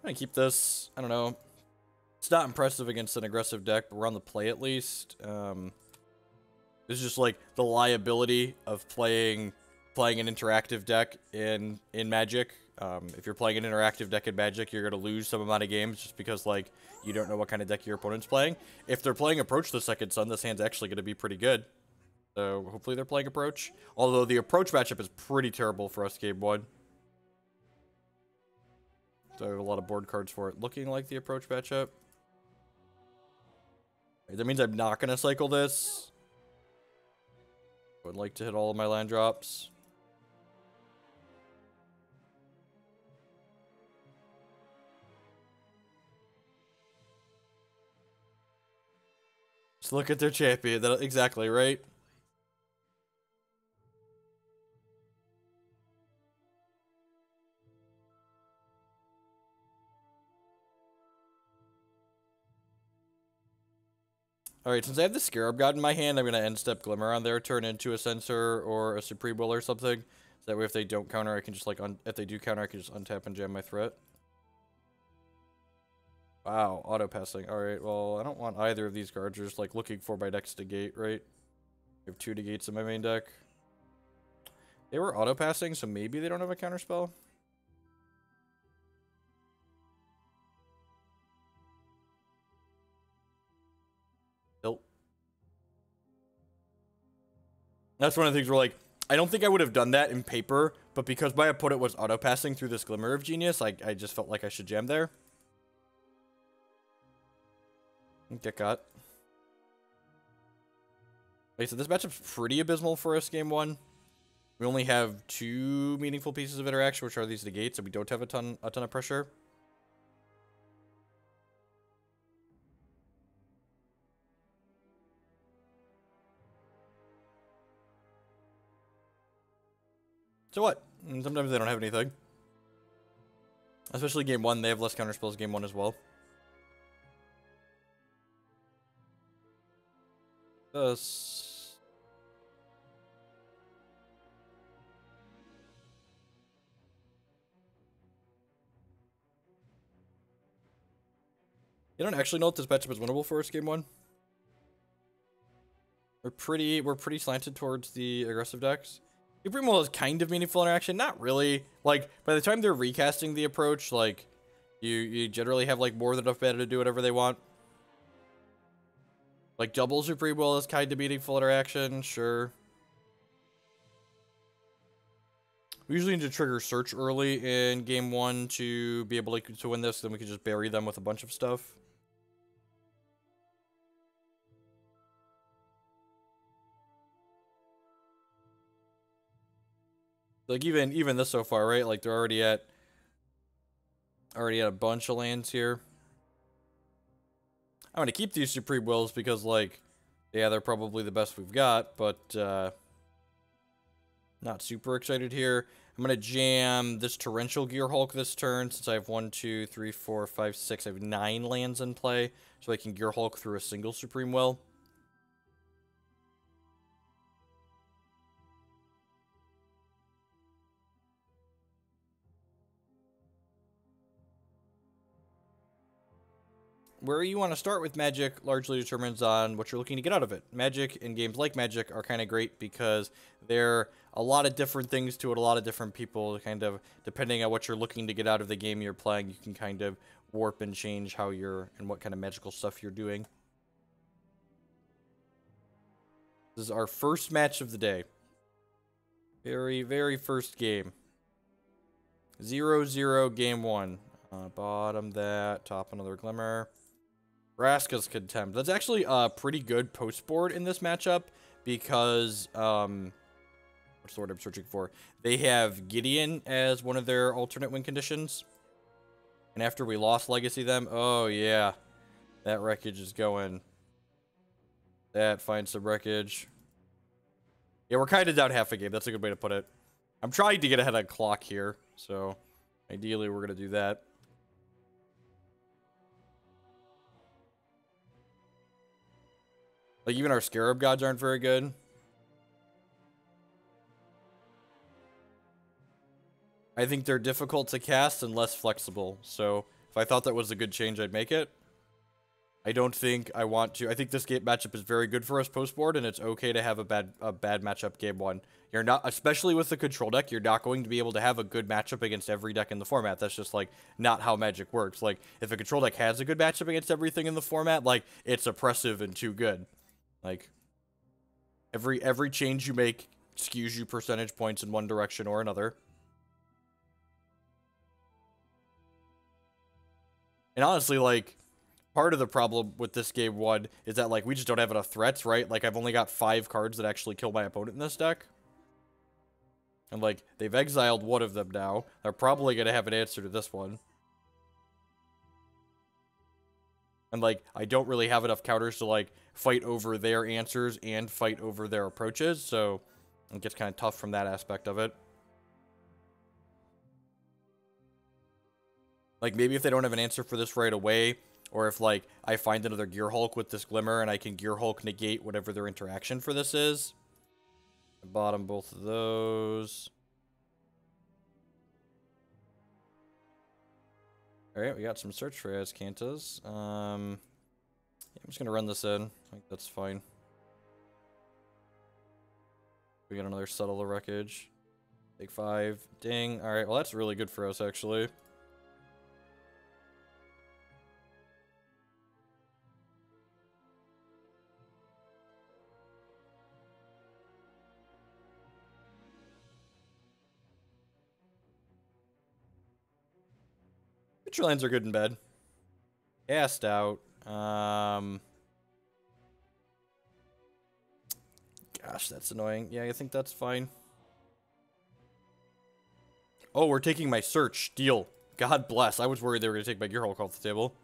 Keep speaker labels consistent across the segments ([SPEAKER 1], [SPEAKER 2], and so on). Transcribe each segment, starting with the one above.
[SPEAKER 1] gonna keep this. I don't know. It's not impressive against an aggressive deck, but we're on the play at least. It's just like the liability of playing an interactive deck in Magic. If you're playing an interactive deck in Magic, you're gonna lose some amount of games just because like you don't know what kind of deck your opponent's playing. If they're playing Approach the Second Sun, this hand's actually gonna be pretty good. So hopefully they're playing Approach. Although the Approach matchup is pretty terrible for us game 1. So I have a lot of board cards for it looking like the Approach matchup. That means I'm not going to cycle this. I would like to hit all of my land drops. Just look at their champion. Exactly, right? Alright, since I have the Scarab God in my hand, I'm going to end step Glimmer on there, turn into a Censor or a Supreme Will or something. So that way if they don't counter, I can just like, if they do counter, I can just untap and jam my threat. Wow, auto passing. Alright, well, I don't want either of these cards. You're just like looking for my next negate, right? I have 2 negates in my main deck. They were auto passing, so maybe they don't have a counter spell. Nope. That's one of the things where like, I don't think I would have done that in paper, but because my opponent was auto passing through this Glimmer of Genius, I just felt like I should jam there. Get got. Like I said, this matchup's pretty abysmal for us game 1. We only have 2 meaningful pieces of interaction, which are these negates, and we don't have a ton of pressure. So what? And sometimes they don't have anything. Especially game 1, they have less counter spells game 1 as well. This. You don't actually know if this matchup is winnable for us game 1. We're pretty slanted towards the aggressive decks. Supreme Will is kind of meaningful interaction, not really. Like by the time they're recasting the approach, like you generally have like more than enough mana to do whatever they want. Like double Supreme Will is kind of meaningful interaction, sure. We usually need to trigger search early in game 1 to be able to win this, then we can just bury them with a bunch of stuff. Like even this so far, right? Like they're already at a bunch of lands here. I'm gonna keep these Supreme Wills because like, yeah, they're probably the best we've got, but not super excited here. I'm gonna jam this Torrential Gearhulk this turn since I have 1, 2, 3, 4, 5, 6. I have 9 lands in play, so I can Gearhulk through a single Supreme Will. Where you want to start with Magic largely determines on what you're looking to get out of it. Magic and games like Magic are kind of great because they're a lot of different things to it, a lot of different people, kind of depending on what you're looking to get out of the game you're playing, you can kind of warp and change how you're and what kind of magical stuff you're doing. This is our first match of the day. Very, very first game. 0-0 game 1. Bottom that, top another Glimmer. Vraska's Contempt. That's actually a pretty good post board in this matchup because, what's the word I'm searching for? They have Gideon as one of their alternate win conditions. And after we lost Legacy them, oh yeah, that wreckage is going. That finds some wreckage. Yeah, we're kind of down half a game. That's a good way to put it. I'm trying to get ahead of clock here, so ideally we're going to do that. Like, even our Scarab Gods aren't very good. I think they're difficult to cast and less flexible. So, if I thought that was a good change, I'd make it. I don't think I want to. I think this game matchup is very good for us post-board, and it's okay to have a bad matchup game 1. You're not, especially with the control deck, you're not going to be able to have a good matchup against every deck in the format. That's just, like, not how Magic works. Like, if a control deck has a good matchup against everything in the format, like, it's oppressive and too good. Like, every change you make skews you percentage points in one direction or another. And honestly, like, part of the problem with this game 1 is that, like, we just don't have enough threats, right? Like, I've only got 5 cards that actually kill my opponent in this deck. And, like, they've exiled one of them now. They're probably going to have an answer to this one. And, like, I don't really have enough counters to, like, fight over their answers and fight over their approaches, so it gets kind of tough from that aspect of it. Like, maybe if they don't have an answer for this right away, or if, like, I find another Gearhulk with this Glimmer and I can Gearhulk negate whatever their interaction for this is. I bottom both of those. Alright, we got some search for Azcantas. Yeah, I'm just gonna run this in. I think that's fine. We got another Settle the Wreckage. Take 5. Ding. Alright, well that's really good for us, actually. Future lands are good in bed. Cast out. Gosh, that's annoying. Yeah, I think that's fine. Oh, we're taking my search. Deal. God bless. I was worried they were going to take my Gearhulk off the table.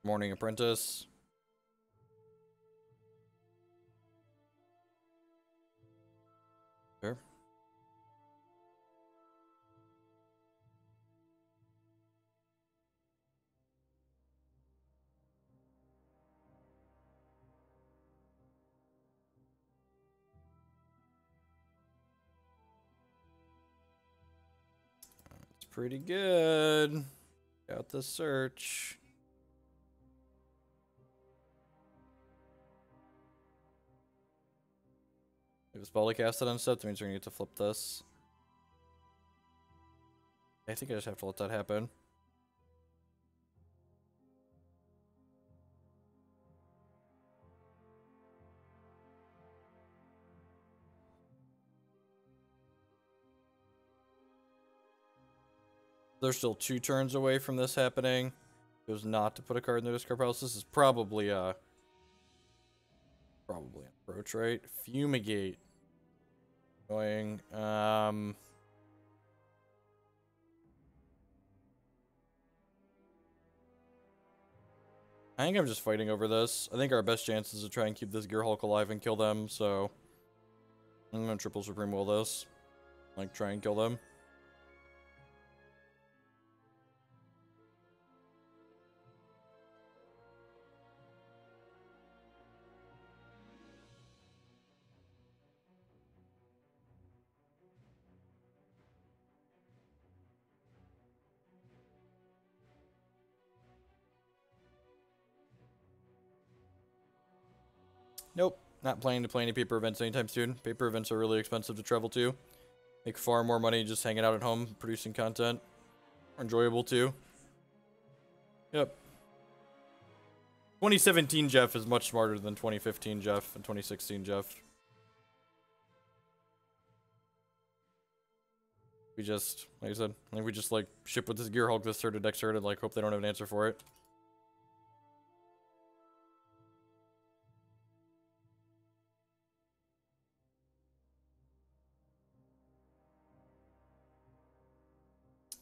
[SPEAKER 1] Morning Apprentice. Sure. It's pretty good. Got the search. If it's spell to cast it on set, that means we're gonna get to flip this. I think I just have to let that happen. They're still 2 turns away from this happening. It was not to put a card in their discard pile. This is probably an approach, right? Fumigate. Annoying. I think I'm just fighting over this. I think our best chance is to try and keep this Gearhulk alive and kill them, so I'm gonna triple Supreme Will this. Like, try and kill them. Nope, not planning to play any paper events anytime soon. Paper events are really expensive to travel to. Make far more money just hanging out at home, producing content. Enjoyable too. Yep. 2017 Jeff is much smarter than 2015 Jeff and 2016 Jeff. We just, like I said, I think we just like ship with this Gearhulk this turn to next turn and like hope they don't have an answer for it.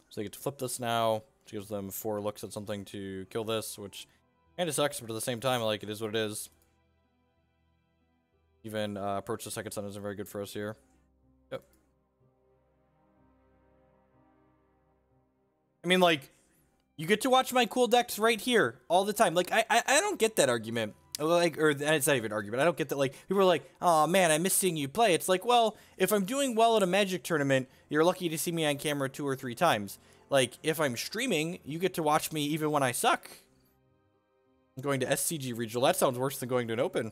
[SPEAKER 1] So they get to flip this now, which gives them 4 looks at something to kill this, which kind of sucks, but at the same time, like, it is what it is. Even approach the second sun isn't very good for us here. Yep. I mean, like, you get to watch my cool decks right here all the time. Like, I don't get that argument Like, or and it's not even an argument. I don't get that. Like, people are like, "Oh man, I miss seeing you play." It's like, well, if I'm doing well at a Magic tournament, you're lucky to see me on camera 2 or 3 times. Like, if I'm streaming, you get to watch me even when I suck. I'm going to SCG Regional. That sounds worse than going to an Open.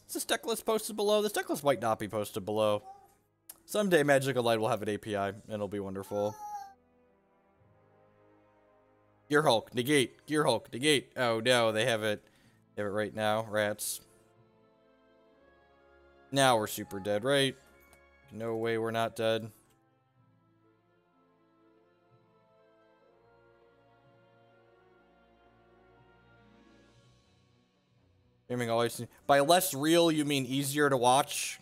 [SPEAKER 1] Is this deck list posted below? This deck list might not be posted below. Someday Magical Light will have an API, and it'll be wonderful. Gearhulk, negate. Gearhulk, negate. Oh no, they have it. They have it right now. Rats. Now we're super dead, right? No way we're not dead. Streaming always. By less real, you mean easier to watch?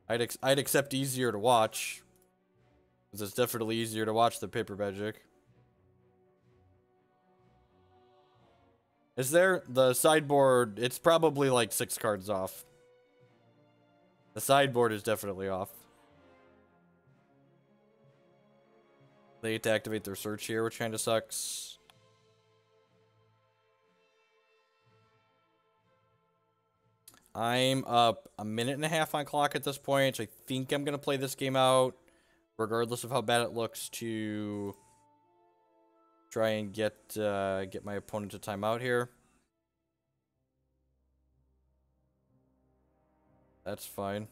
[SPEAKER 1] I'd accept easier to watch. Because it's definitely easier to watch than Paper Magic. Is there the sideboard? It's probably like 6 cards off. The sideboard is definitely off. They get to activate their search here, which kind of sucks. I'm up a minute and a half on clock at this point, so I think I'm going to play this game out, regardless of how bad it looks, to try and get my opponent to time out here. That's fine.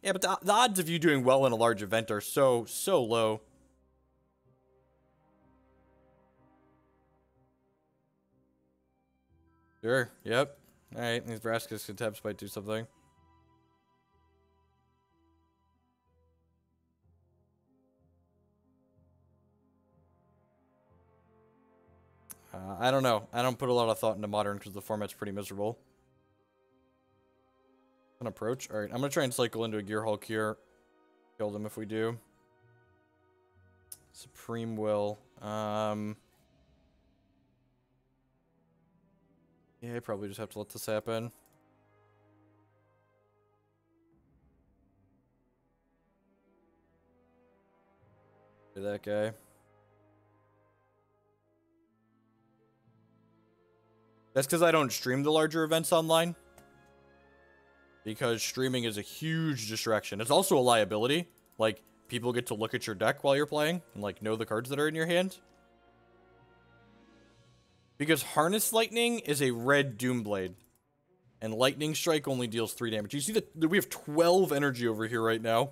[SPEAKER 1] Yeah, but the odds of you doing well in a large event are so low. Sure, yep. Alright, these Vraska's Contempts might do something. I don't know. I don't put a lot of thought into Modern because the format's pretty miserable. An approach? Alright, I'm gonna try and cycle into a Gearhulk here. Kill them if we do. Supreme Will. Yeah, I probably just have to let this happen. Do that guy. That's because I don't stream the larger events online. Because streaming is a huge distraction. It's also a liability. Like, people get to look at your deck while you're playing and, like, know the cards that are in your hand. Because Harness Lightning is a red Doomblade. And Lightning Strike only deals 3 damage. You see that we have 12 energy over here right now.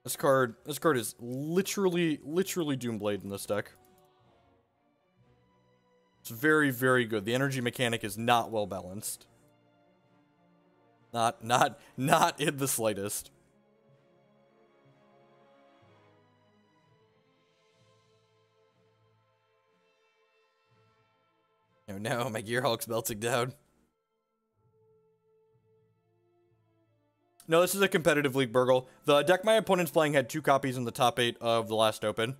[SPEAKER 1] This card is literally Doomblade in this deck. It's very, very good. The energy mechanic is not well balanced. Not in the slightest. Oh no, my Gearhulk's melting down. No, this is a competitive league, Burgle. The deck my opponent's playing had 2 copies in the top 8 of the last Open.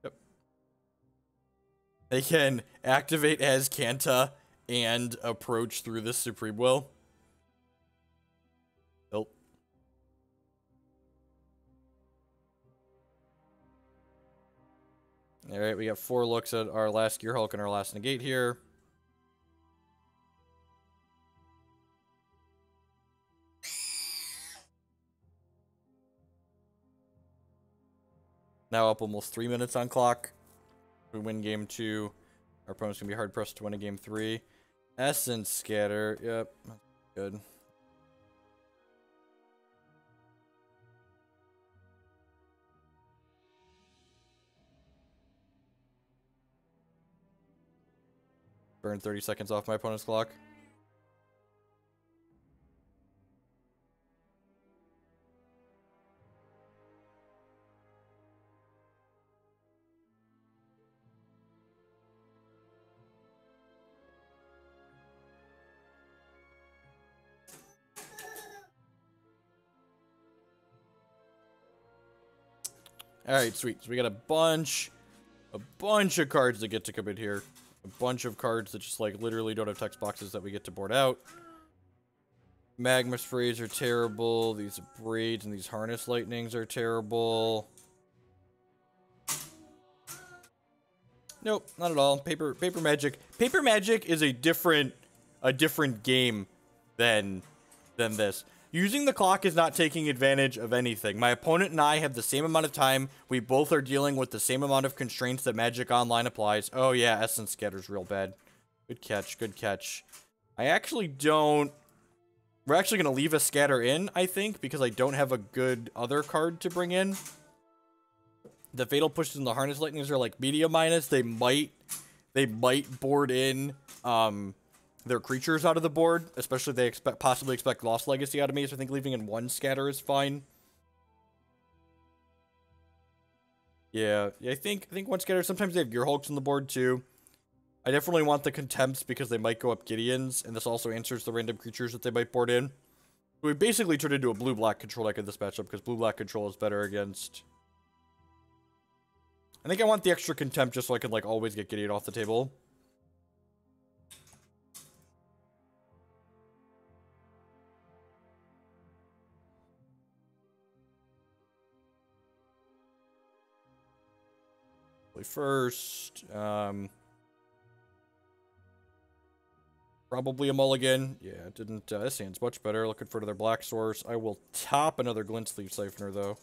[SPEAKER 1] Yep. They can activate Azcanta and approach through this Supreme Will. Nope. Alright, we got 4 looks at our last Gearhulk and our last Negate here. Now up almost 3 minutes on clock. We win game 2. Our opponent's gonna be hard pressed to win a game 3. Essence Scatter. Yep. Good. Burn 30 seconds off my opponent's clock. Alright, sweet. So we got a bunch of cards that get to come in here. A bunch of cards that just, like, literally don't have text boxes that we get to board out. Magma Sprays are terrible. These Abrades and these Harness Lightnings are terrible. Nope, not at all. Paper Magic. Paper Magic is a different game than this. Using the clock is not taking advantage of anything. My opponent and I have the same amount of time. We both are dealing with the same amount of constraints that Magic Online applies. Oh yeah, Essence Scatter's real bad. Good catch, good catch. I actually don't... We're actually going to leave a Scatter in, I think, because I don't have a good other card to bring in. The Fatal Pushes and the Harness Lightnings are like media minus. They might board in their creatures out of the board, especially if they possibly expect Lost Legacy out of me, so I think leaving in one Scatter is fine. Yeah, I think one Scatter. Sometimes they have Gearhulks on the board too. I definitely want the Contempts because they might go up Gideons, and this also answers the random creatures that they might board in. We basically turned into a blue-black control deck in this matchup because blue-black control is better against... I think I want the extra Contempt just so I can, like, always get Gideon off the table. First, probably a mulligan. Yeah, it didn't, this hand's much better. Looking for another black source. I will top another Glint-Sleeve Siphoner, though.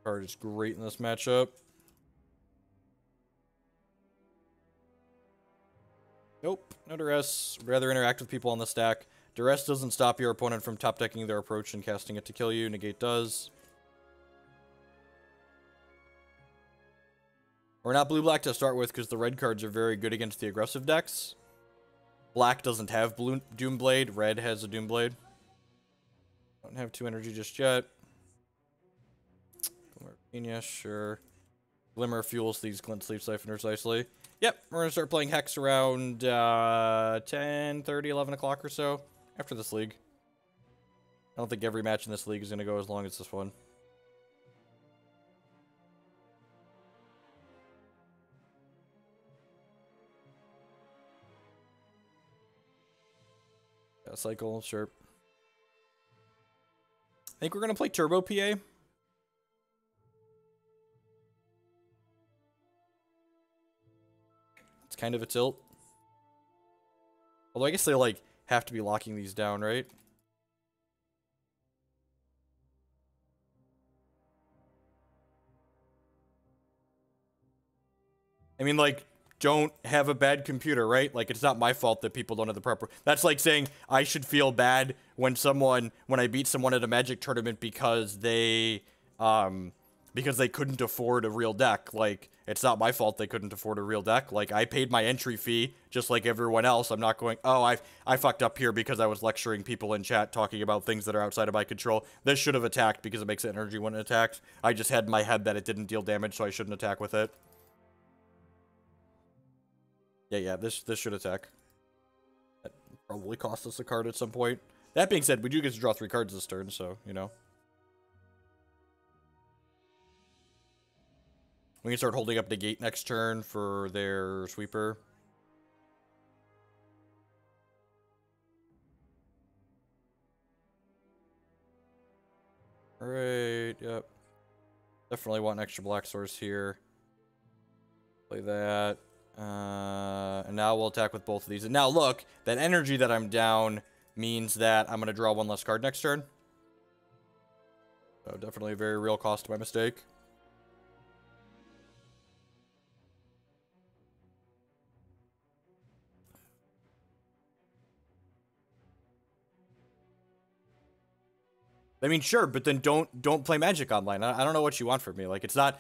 [SPEAKER 1] Card is great in this matchup. Nope, no duress. Rather interact with people on the stack. Duress doesn't stop your opponent from top decking their approach and casting it to kill you. Negate does. We're not blue-black to start with because the red cards are very good against the aggressive decks. Black doesn't have Doomblade. Red has a Doomblade. Don't have 2 energy just yet. Glimmer of Genius, sure. Glimmer fuels these Glint-Sleeve Siphoners nicely. Yep, we're going to start playing Hex around 10, 30, 11 o'clock or so after this league. I don't think every match in this league is going to go as long as this one. Cycle, sure. I think we're going to play Turbo PA. It's kind of a tilt. Although I guess they, like, have to be locking these down, right? I mean, like... Don't have a bad computer, right? Like, it's not my fault that people don't have the proper... That's like saying I should feel bad when I beat someone at a Magic tournament because they couldn't afford a real deck. Like, it's not my fault they couldn't afford a real deck. Like, I paid my entry fee just like everyone else. I'm not going, oh, I fucked up here because I was lecturing people in chat talking about things that are outside of my control. This should have attacked because it makes energy when it attacks. I just had in my head that it didn't deal damage, so I shouldn't attack with it. Yeah, this should attack. That probably cost us a card at some point. That being said, we do get to draw 3 cards this turn, so, you know. We can start holding up Negate next turn for their sweeper. Alright, yep. Definitely want an extra black source here. Play that. And now we'll attack with both of these. And now look, that energy that I'm down means that I'm going to draw 1 less card next turn. So definitely a very real cost to my mistake. I mean, sure, but then don't play Magic Online. I don't know what you want from me. Like, it's not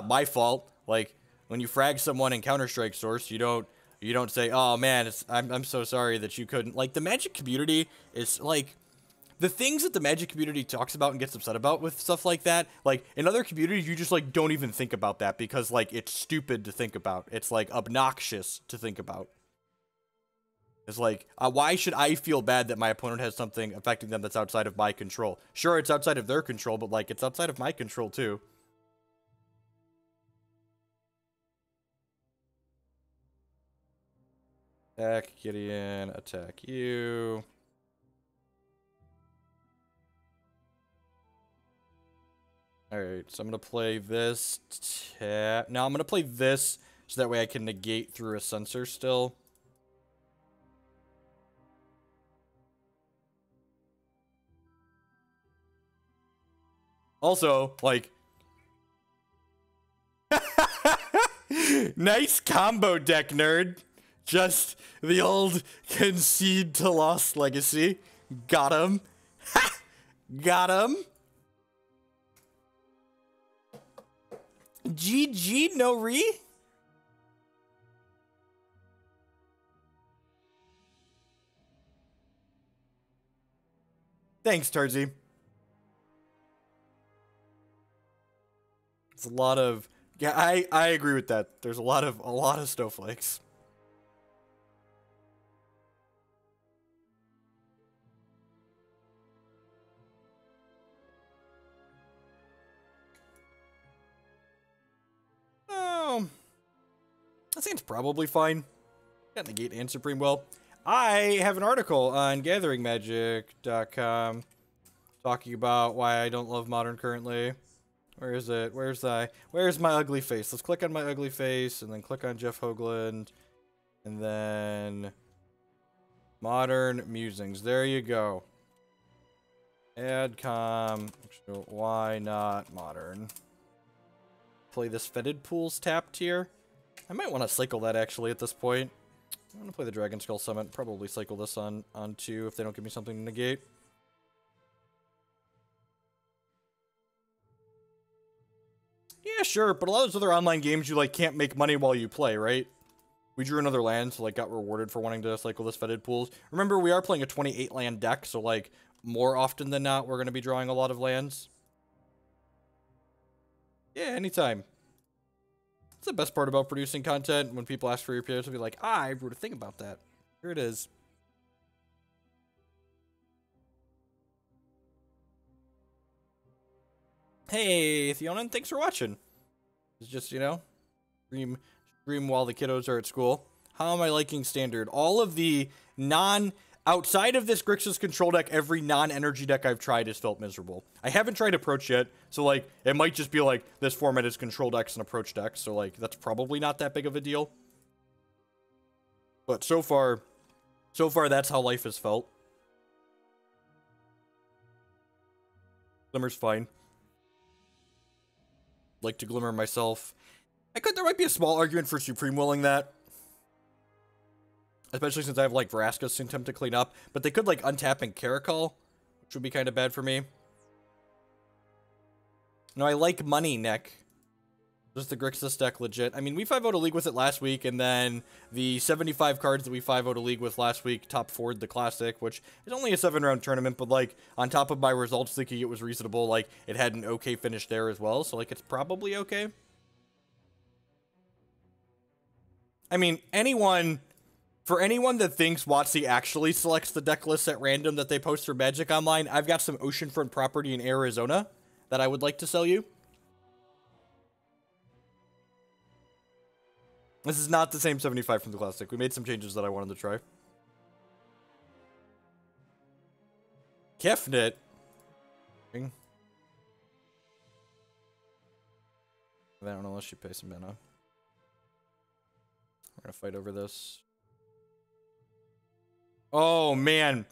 [SPEAKER 1] my fault. Like, when you frag someone in Counter-Strike Source, you don't say, "Oh man, I'm so sorry that you couldn't." Like, the Magic community is like the things that the Magic community talks about and gets upset about with stuff like that. Like, in other communities, you just like don't even think about that because like it's stupid to think about. It's like obnoxious to think about. It's like, why should I feel bad that my opponent has something affecting them that's outside of my control? Sure, it's outside of their control, but like it's outside of my control too. Attack Gideon, attack you. Alright, so I'm going to play this. Now I'm going to play this so that way I can negate through a sensor still. Also, like... nice combo deck, nerd. Just the old concede to Lost Legacy. Got him. Ha! Got him. GG, no re? Thanks, Tarzi. It's a lot of... Yeah, I agree with that. There's a lot of snowflakes. I think it's probably fine. Got Negate and Supreme Will. I have an article on gatheringmagic.com talking about why I don't love Modern currently. Where is it? Where's my ugly face? Let's click on my ugly face and then click on Jeff Hoagland. And then Modern Musings. There you go. Adcom. Why not Modern? Play this Fetid Pools tapped here. I might want to cycle that actually at this point. I'm going to play the Dragonskull Summit. Probably cycle this on 2 if they don't give me something to negate. Yeah, sure, but a lot of those other online games you like can't make money while you play, right? We drew another land, so like got rewarded for wanting to cycle this Fetid Pools. Remember, we are playing a 28 land deck, so like more often than not, we're going to be drawing a lot of lands. Yeah, anytime. That's the best part about producing content. When people ask for your opinions, will be like, I wrote a thing about that. Here it is. Hey, Theonin, thanks for watching. It's just, you know, stream while the kiddos are at school. How am I liking Standard? All of the outside of this Grixis control deck, every non-energy deck I've tried has felt miserable. I haven't tried Approach yet, so, like, it might just be, like, this format is control decks and Approach decks, so, like, that's probably not that big of a deal. But so far, that's how life has felt. Glimmer's fine. Like to Glimmer myself. There might be a small argument for Supreme Willing that. Especially since I have, like, Vraska's Contempt to clean up. But they could, like, untap and Caracal, which would be kind of bad for me. No, I like money, Nick. Just the Grixis deck legit. I mean, we 5-0'd a league with it last week, and then the 75 cards that we 5-0'd a league with last week top 4'd the Classic, which is only a 7-round tournament, but, like, on top of my results thinking it was reasonable, like, it had an okay finish there as well, so, like, it's probably okay. I mean, for anyone that thinks WotC actually selects the deck lists at random that they post for Magic Online, I've got some oceanfront property in Arizona that I would like to sell you. This is not the same 75 from the Classic. We made some changes that I wanted to try. Kefnet. I don't know unless you pay some mana. We're gonna fight over this. Oh, man.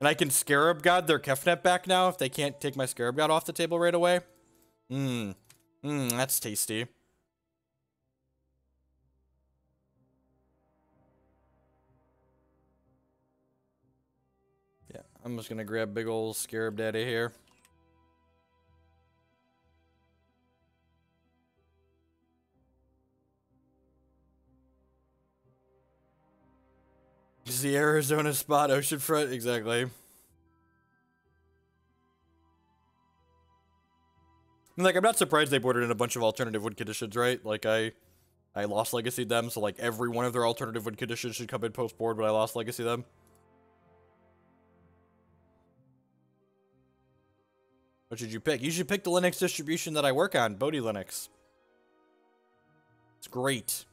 [SPEAKER 1] And I can Scarab God their Kefnet back now if they can't take my Scarab God off the table right away. That's tasty. Yeah, I'm just gonna grab big ol' Scarab Daddy here. Is the Arizona spot oceanfront? Exactly. Like, I'm not surprised they bordered in a bunch of alternative win conditions, right? Like, I lost Legacy them, so, like, every one of their alternative win conditions should come in post-board, but I lost Legacy them. What should you pick? You should pick the Linux distribution that I work on, Bodhi Linux. It's great.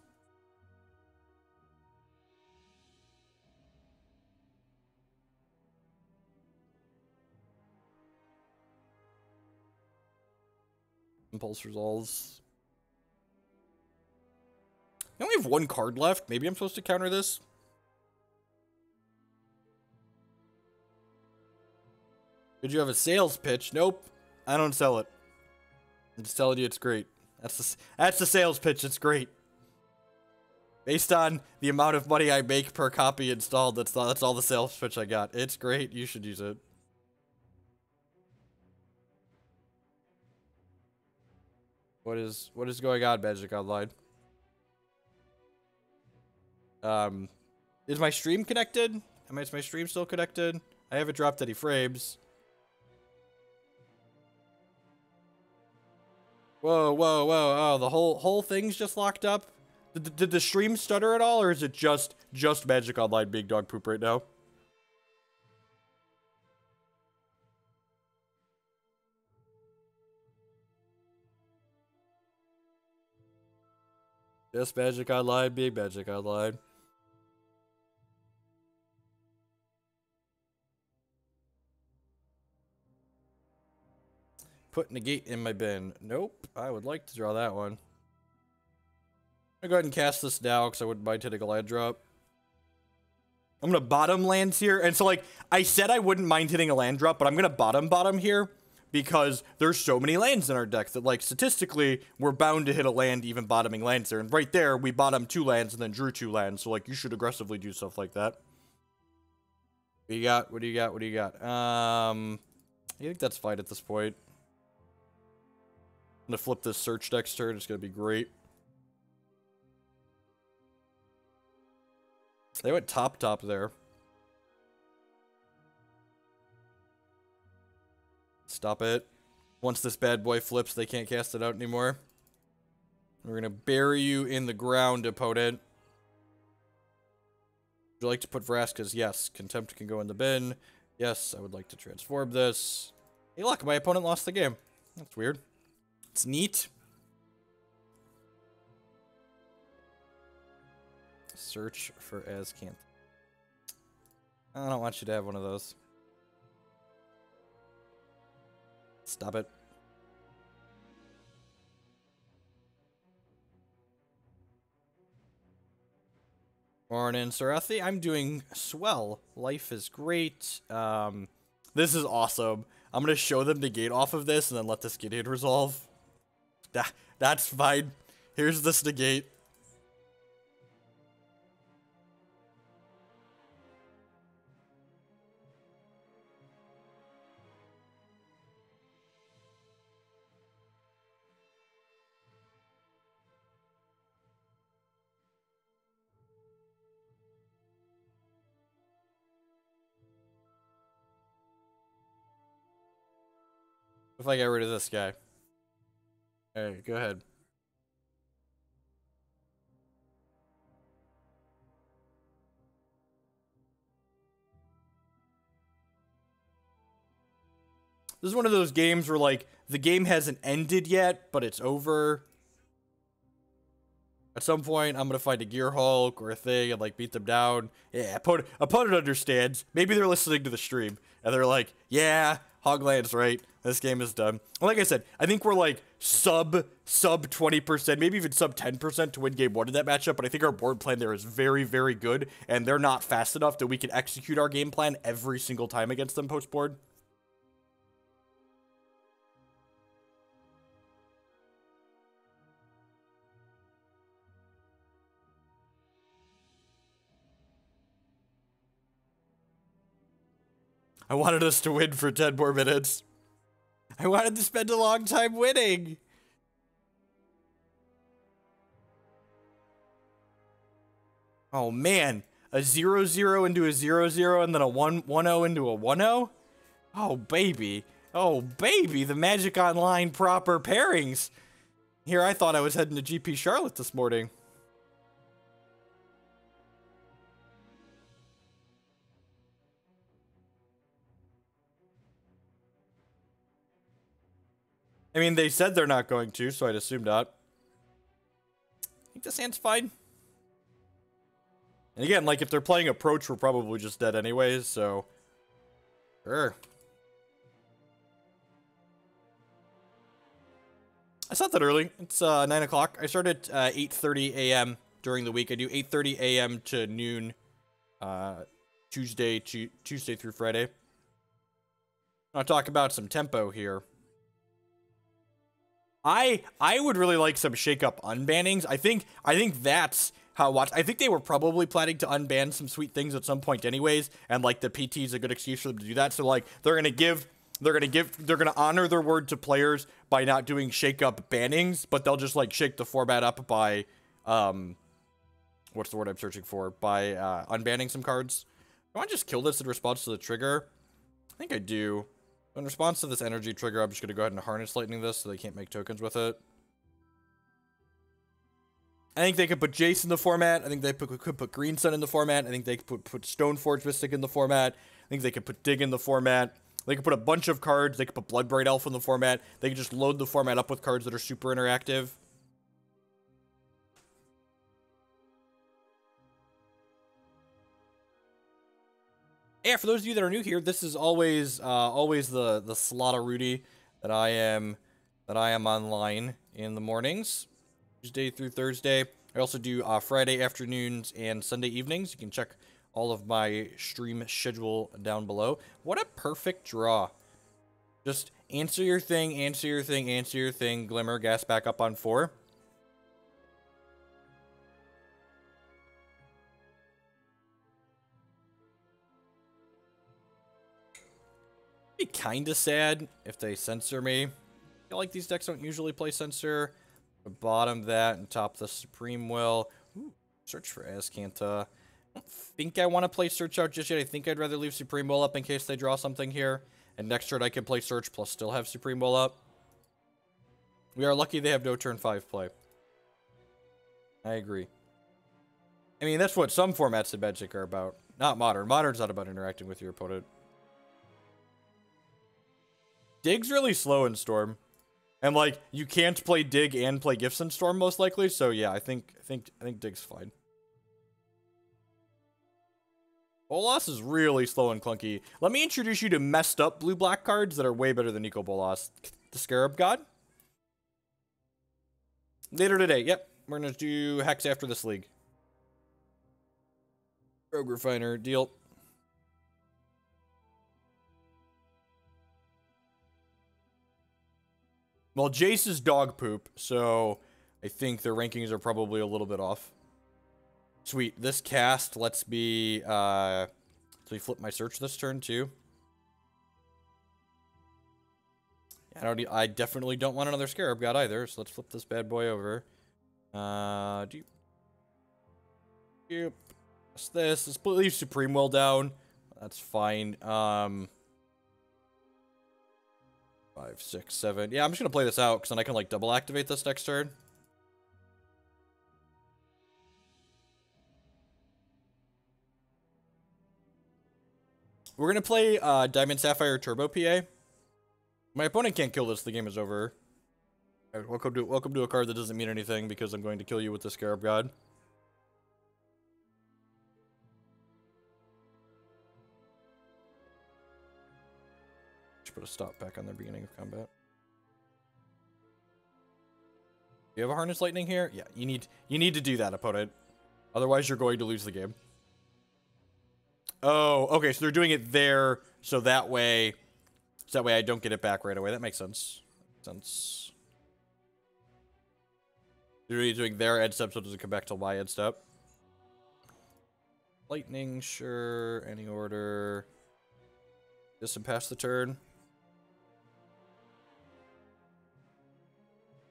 [SPEAKER 1] Impulse resolves. I only have one card left. Maybe I'm supposed to counter this. Did you have a sales pitch? Nope. I don't sell it. I'm just telling you it's great. That's the sales pitch. It's great. Based on the amount of money I make per copy installed, that's all the sales pitch I got. It's great. You should use it. What is going on, Magic Online? Is my stream connected? Is my stream still connected? I haven't dropped any frames. Whoa, whoa, whoa! Oh, the whole thing's just locked up. Did the stream stutter at all, or is it just Magic Online being dog poop right now? Just Magic Online being Magic Online. Put Negate in my bin. Nope. I would like to draw that one. I'm gonna go ahead and cast this now because I wouldn't mind hitting a land drop. I'm gonna bottom lands here. And so, like, I said I wouldn't mind hitting a land drop, but I'm gonna bottom here because there's so many lands in our deck that, like, statistically, we're bound to hit a land even bottoming lands there. And right there, we bottomed 2 lands and then drew 2 lands. So, like, you should aggressively do stuff like that. What do you got? What do you got? What do you got? I think that's fine at this point. I'm gonna flip this search next turn. It's gonna be great. They went top there. Stop it. Once this bad boy flips, they can't cast it out anymore. We're gonna bury you in the ground, opponent. Would you like to put Vraskas? Yes. Contempt can go in the bin. Yes, I would like to transform this. Hey, look, my opponent lost the game. That's weird. It's neat. Search for Azcanta. I don't want you to have one of those. Stop it. Morning, Sarathi. I'm doing swell. Life is great. This is awesome. I'm gonna show them Negate off of this and then let this Gideon resolve. That's fine. Here's this Negate. If I get rid of this guy. Alright, go ahead. This is one of those games where, like, the game hasn't ended yet, but it's over. At some point, I'm gonna find a Gearhulk or a thing and, like, beat them down. Yeah, opponent understands. Maybe they're listening to the stream, and they're like, yeah, Hogland's right. This game is done. Like I said, I think we're, like, sub 20%, maybe even sub 10% to win game 1 in that matchup, but I think our board plan there is very, very good, and they're not fast enough that we can execute our game plan every single time against them post-board. I wanted us to win for 10 more minutes. I wanted to spend a long time winning. Oh man, a 0-0 into a 0-0 and then a 1-0 into a 1-0? Oh baby. Oh baby, the Magic Online proper pairings. Here I thought I was heading to GP Charlotte this morning. I mean, they said they're not going to, so I'd assume not. I think this hand's fine. And again, like, if they're playing Approach, we're probably just dead anyways, so... Sure. It's not that early. It's 9 o'clock. I start at 8:30 a.m. during the week. I do 8:30 a.m. to noon, Tuesday through Friday. I'll talk about some tempo here. I would really like some shake-up unbannings. I think that's how I think they were probably planning to unban some sweet things at some point anyways, and like the PT is a good excuse for them to do that. So like they're gonna honor their word to players by not doing shake-up bannings, but they'll just like shake the format up by what's the word I'm searching for? By unbanning some cards. Do I just kill this in response to the trigger? I think I do. In response to this energy trigger, I'm just going to go ahead and harness lightning this so they can't make tokens with it. I think they could put Jace in the format. I think they could put Green Sun in the format. I think they could put Stoneforge Mystic in the format. I think they could put Dig in the format. They could put a bunch of cards. They could put Bloodbraid Elf in the format. They could just load the format up with cards that are super interactive. Yeah, for those of you that are new here, this is always the Slaughter Rudy that I am online in the mornings, Tuesday through Thursday. I also do Friday afternoons and Sunday evenings. You can check all of my stream schedule down below. What a perfect draw! Just answer your thing, answer your thing, answer your thing. Glimmer, gas back up on 4. Be kind of sad if they censor me. I feel like these decks don't usually play censor. Bottom that and top the Supreme Will. Ooh, search for Azcanta. I don't think I want to play Search out just yet. I think I'd rather leave Supreme Will up in case they draw something here. And next turn I can play Search plus still have Supreme Will up. We are lucky they have no turn 5 play. I agree. I mean, that's what some formats of Magic are about. Not Modern. Modern's not about interacting with your opponent. Dig's really slow in Storm. And like you can't play Dig and play Gifts in Storm most likely, so yeah, I think Dig's fine. Bolas is really slow and clunky. Let me introduce you to messed up blue-black cards that are way better than Nico Bolas. The Scarab God. Later today, yep. We're gonna do Hex after this league. Rogue Refiner, deal. Well, Jace is dog poop, so I think their rankings are probably a little bit off. Sweet. This cast lets me, so we flip my search this turn, too. I definitely don't want another Scarab God either, so let's flip this bad boy over. Let's leave Supreme Will down. That's fine. 5, 6, 7. Yeah, I'm just gonna play this out because then I can like double activate this next turn. We're gonna play Diamond Sapphire Turbo PA. My opponent can't kill this. The game is over. Right, welcome to a card that doesn't mean anything because I'm going to kill you with the Scarab God. Put a stop back on their beginning of combat. You have a Harness Lightning here? Yeah, you need to do that, opponent. Otherwise, you're going to lose the game. Oh, okay, so they're doing it there, so that way I don't get it back right away. That makes sense. They're really doing their end step, so it doesn't come back to my end step. Lightning, sure. Any order. Just to pass the turn.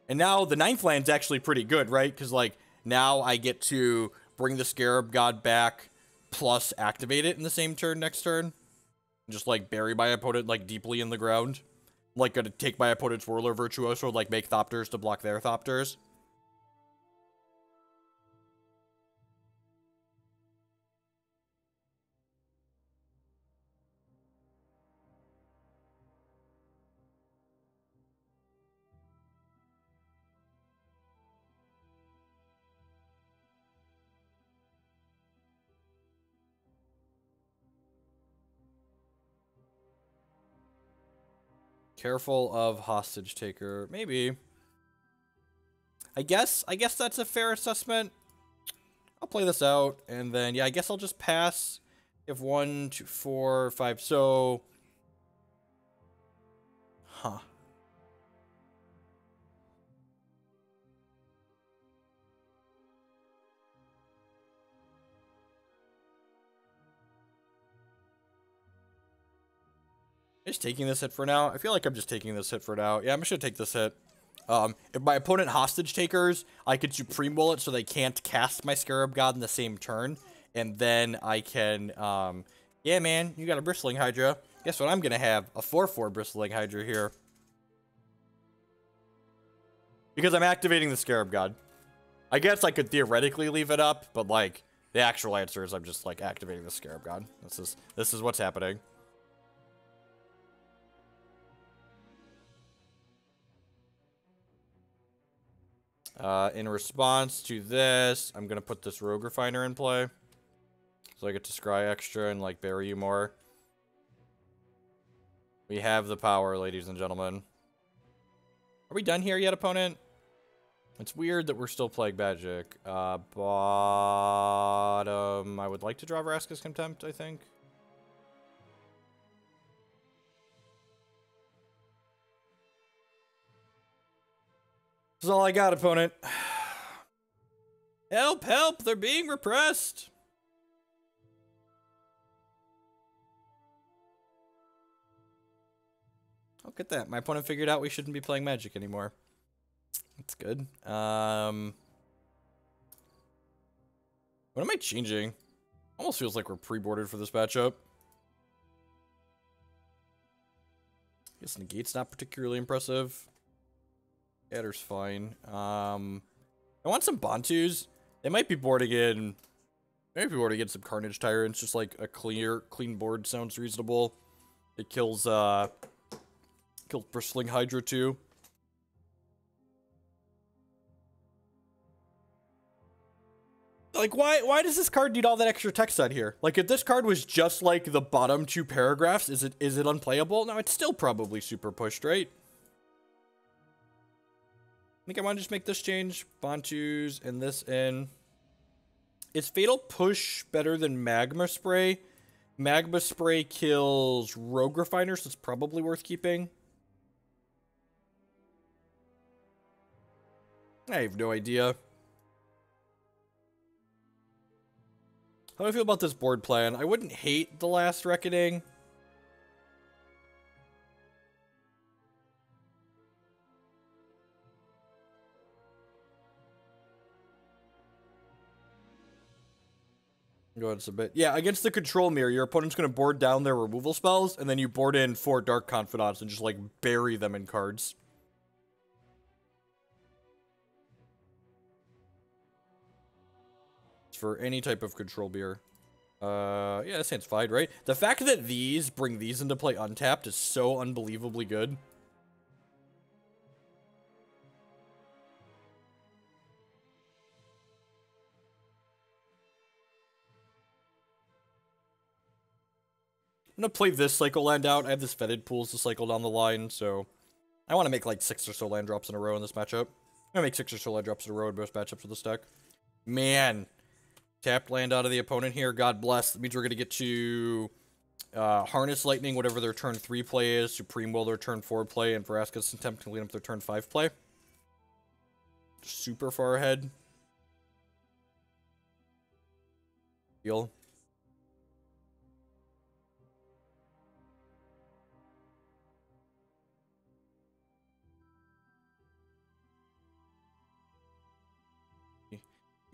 [SPEAKER 1] And now the 9th land's actually pretty good, right? Because, like, now I get to bring the Scarab God back plus activate it in the same turn next turn. Just, like, bury my opponent, like, deeply in the ground. I'm, like, gonna take my opponent's Whirler Virtuoso, like, make Thopters to block their Thopters. Careful of Hostage Taker. Maybe. I guess that's a fair assessment. I'll play this out, and then, yeah, I guess I'll just pass. You have 1, 2, 4, 5, so... Huh. Just taking this hit for now. I feel like I'm just taking this hit for now. Yeah, I'm just gonna take this hit. If my opponent hostage takers, I could Supreme Will it so they can't cast my Scarab God in the same turn. And then I can, yeah, man, you got a Bristling Hydra. Guess what I'm gonna have? A 4/4 Bristling Hydra here. Because I'm activating the Scarab God. I guess I could theoretically leave it up, but, like, the actual answer is I'm just, like, activating the Scarab God. This is what's happening. In response to this, I'm gonna put this Rogue Refiner in play. So I get to scry extra and, like, bury you more. We have the power, ladies and gentlemen. Are we done here yet, opponent? It's weird that we're still playing Magic. Bottom... I would like to draw Vraska's Contempt, I think. This is all I got, opponent. Help, help! They're being repressed! Look at that. My opponent figured out we shouldn't be playing Magic anymore. That's good. What am I changing? Almost feels like we're pre-boarded for this matchup. I guess Negate's not particularly impressive. Scatter's fine. I want some Bontus. They might be boarding in... Maybe boarding in some Carnage Tyrants. Just like a clean board sounds reasonable. It kills, kills Bristling Hydra too. Like, why does this card need all that extra text on here? Like, if this card was just like the bottom 2 paragraphs, is it unplayable? No, it's still probably super pushed, right? I think I want to just make this change. Bontus and this in. Is Fatal Push better than Magma Spray? Magma Spray kills Rogue Refiner, so it's probably worth keeping. I have no idea. How do I feel about this board plan? I wouldn't hate the Last Reckoning. Go ahead and submit. Yeah, against the Control Mirror, your opponent's going to board down their removal spells, and then you board in 4 Dark Confidants and just, like, bury them in cards. For any type of Control Mirror. Yeah, that sounds fine, right? The fact that these bring these into play untapped is so unbelievably good. I'm gonna play this cycle land out. I have this Fetid Pools to cycle down the line, so I want to make like 6 or so land drops in a row in this matchup. I'm gonna make 6 or so land drops in a row in most matchups with this deck. Man. Tapped land out of the opponent here. God bless. That means we're going to get to Harness Lightning, whatever their turn 3 play is. Supreme Will, their turn 4 play. And Vraska's Contempt can lead up their turn 5 play. Super far ahead. Deal.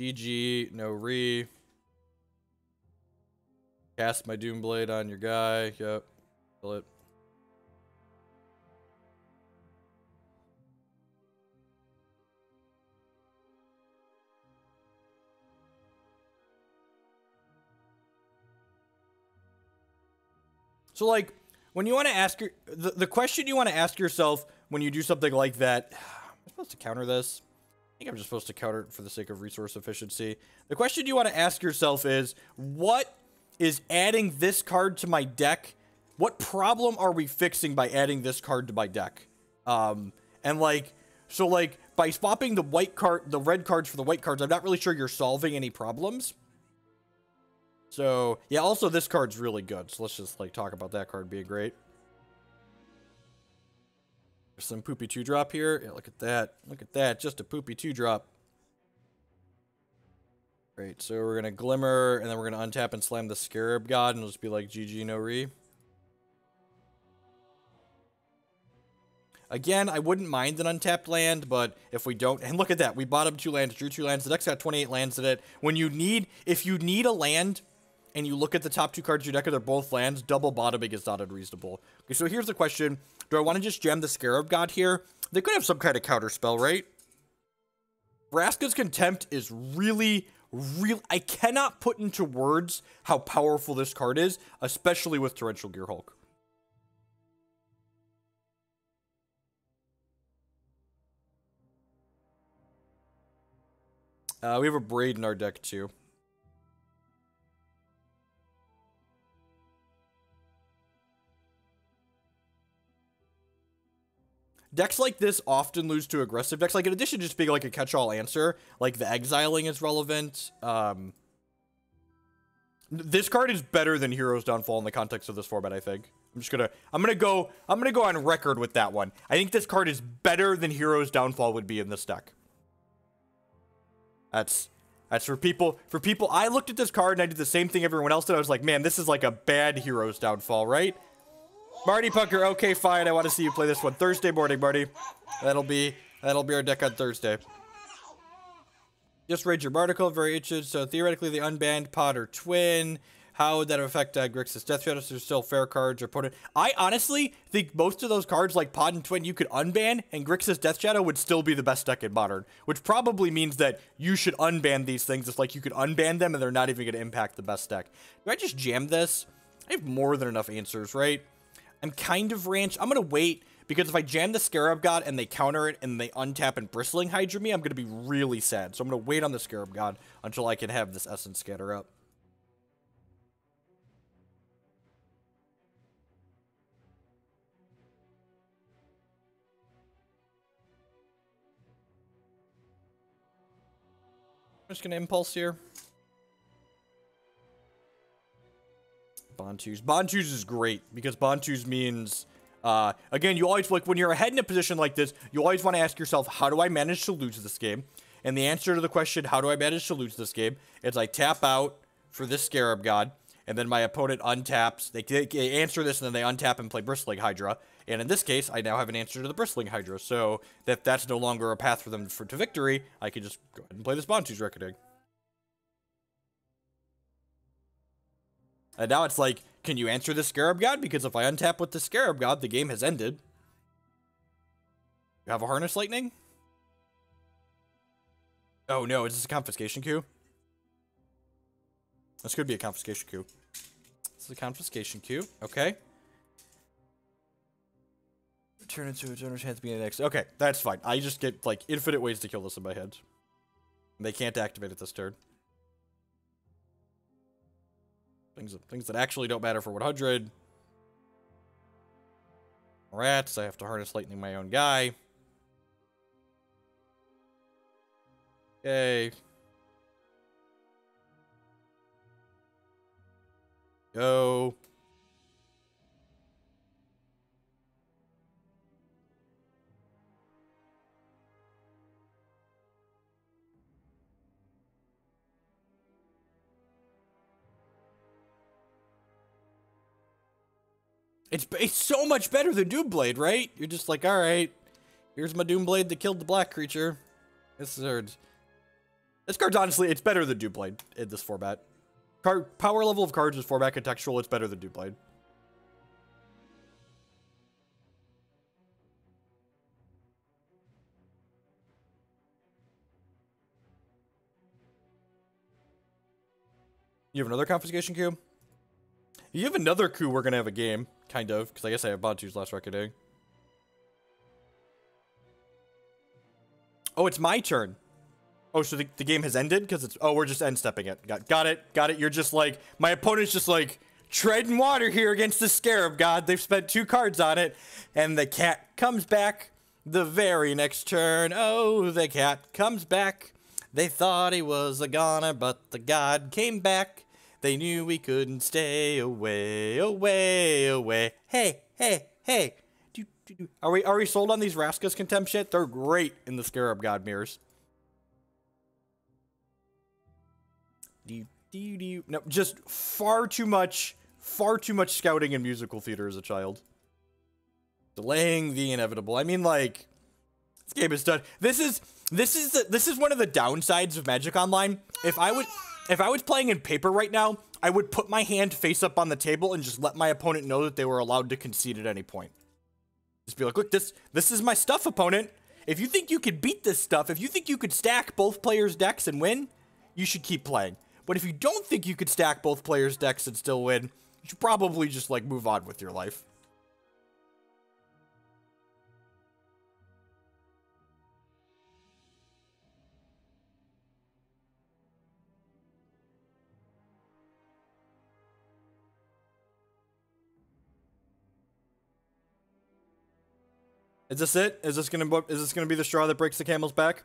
[SPEAKER 1] GG, no re. Cast my Doomblade on your guy. Yep. Kill it. So, like, when you want to ask the question you want to ask yourself when you do something like that, am I supposed to counter this? I think I'm just supposed to counter it for the sake of resource efficiency. The question you want to ask yourself is, what is adding this card to my deck? What problem are we fixing by adding this card to my deck? And like, So, like, by swapping the red cards for the white cards, I'm not really sure you're solving any problems. So, yeah, also this card's really good. So let's just, like, talk about that card being great. There's some poopy 2-drop here. Yeah, look at that. Look at that. Just a poopy 2-drop. Great. So we're going to Glimmer, and then we're going to untap and slam the Scarab God, and it'll just be like GG no re. Again, I wouldn't mind an untapped land, but if we don't... And look at that. We bottomed 2 lands, drew 2 lands. The deck's got 28 lands in it. If you need a land, and you look at the top 2 cards of your deck, and they're both lands, double bottoming is not unreasonable. Okay, so here's the question. Do I want to just gem the Scarab God here? They could have some kind of counter spell, right? Vraska's Contempt is really... I cannot put into words how powerful this card is, especially with Torrential Gearhulk. We have a Abrade in our deck, too. Decks like this often lose to aggressive decks. Like, in addition to just being, like, a catch-all answer, like, the exiling is relevant. This card is better than Hero's Downfall in the context of this format, I think. I'm gonna go on record with that one. I think this card is better than Hero's Downfall would be in this deck. That's for people. I looked at this card and I did the same thing everyone else did. I was like, man, this is like a bad Hero's Downfall, right? Marty Punker, okay, fine. I want to see you play this one Thursday morning, Marty. That'll be our deck on Thursday. Just read your article, very interested. So theoretically, the unbanned Pod or Twin. How would that affect Grixis Death Shadows? There's still fair cards or put it. I honestly think most of those cards like Pod and Twin you could unban, and Grixis Death Shadow would still be the best deck in Modern, which probably means that you should unban these things. It's like you could unban them and they're not even going to impact the best deck. Do I just jam this? I have more than enough answers, right? I'm kind of ranch. I'm going to wait, because if I jam the Scarab God and they counter it and they untap and Bristling Hydra me, I'm going to be really sad. So I'm going to wait on the Scarab God until I can have this Essence Scatter up. I'm just going to Impulse here. Bontu's is great, because Bontu's means, again, you always, like, when you're ahead in a position like this, you always want to ask yourself, how do I manage to lose this game? And the answer to the question, how do I manage to lose this game, is I tap out for this Scarab God, and then my opponent untaps, they answer this, and then they untap and play Bristling Hydra. And in this case, I now have an answer to the Bristling Hydra, so that's no longer a path for them to victory. I can just go ahead and play this Bontu's Reckoning. And now it's like, can you answer the Scarab God? Because if I untap with the Scarab God, the game has ended. You have a Harness Lightning? Oh no, is this a Confiscation Coup? This could be a Confiscation Coup. This is a Confiscation Coup. Okay. Turn into a generous hand to be next. Okay, that's fine. I just get, like, infinite ways to kill this in my head. And they can't activate it this turn. Things that actually don't matter for 100. Rats, I have to Harness Lightning my own guy. Okay. Go. It's so much better than Doomblade, right? You're just like, all right, here's my Doomblade that killed the black creature. This card's honestly, it's better than Doomblade in this format. Power level of cards is format contextual. It's better than Doomblade. You have another Confiscation Coup? You have another coup, we're gonna have a game. Kind of, because I guess I have Bontu's Last Reckoning. Oh, it's my turn. Oh, so the game has ended? Because it's... Oh, we're just end-stepping it. Got it. You're just like... My opponent's just like... Treading water here against the Scarab God. They've spent 2 cards on it. And the cat comes back. The very next turn, oh, the cat comes back. They thought he was a goner, but the god came back. They knew we couldn't stay away, away, away. Hey, hey, hey. Are we sold on these Vraska's Contempt shit? They're great in the Scarab God mirrors. No, just far too much scouting and musical theater as a child. Delaying the inevitable. I mean, like, this game is done. This is one of the downsides of Magic Online. If I was playing in paper right now, I would put my hand face up on the table and just let my opponent know that they were allowed to concede at any point. Just be like, look, this is my stuff, opponent. If you think you could beat this stuff, if you think you could stack both players' decks and win, you should keep playing. But if you don't think you could stack both players' decks and still win, you should probably just, like, move on with your life. Is this it? Is this gonna be the straw that breaks the camel's back?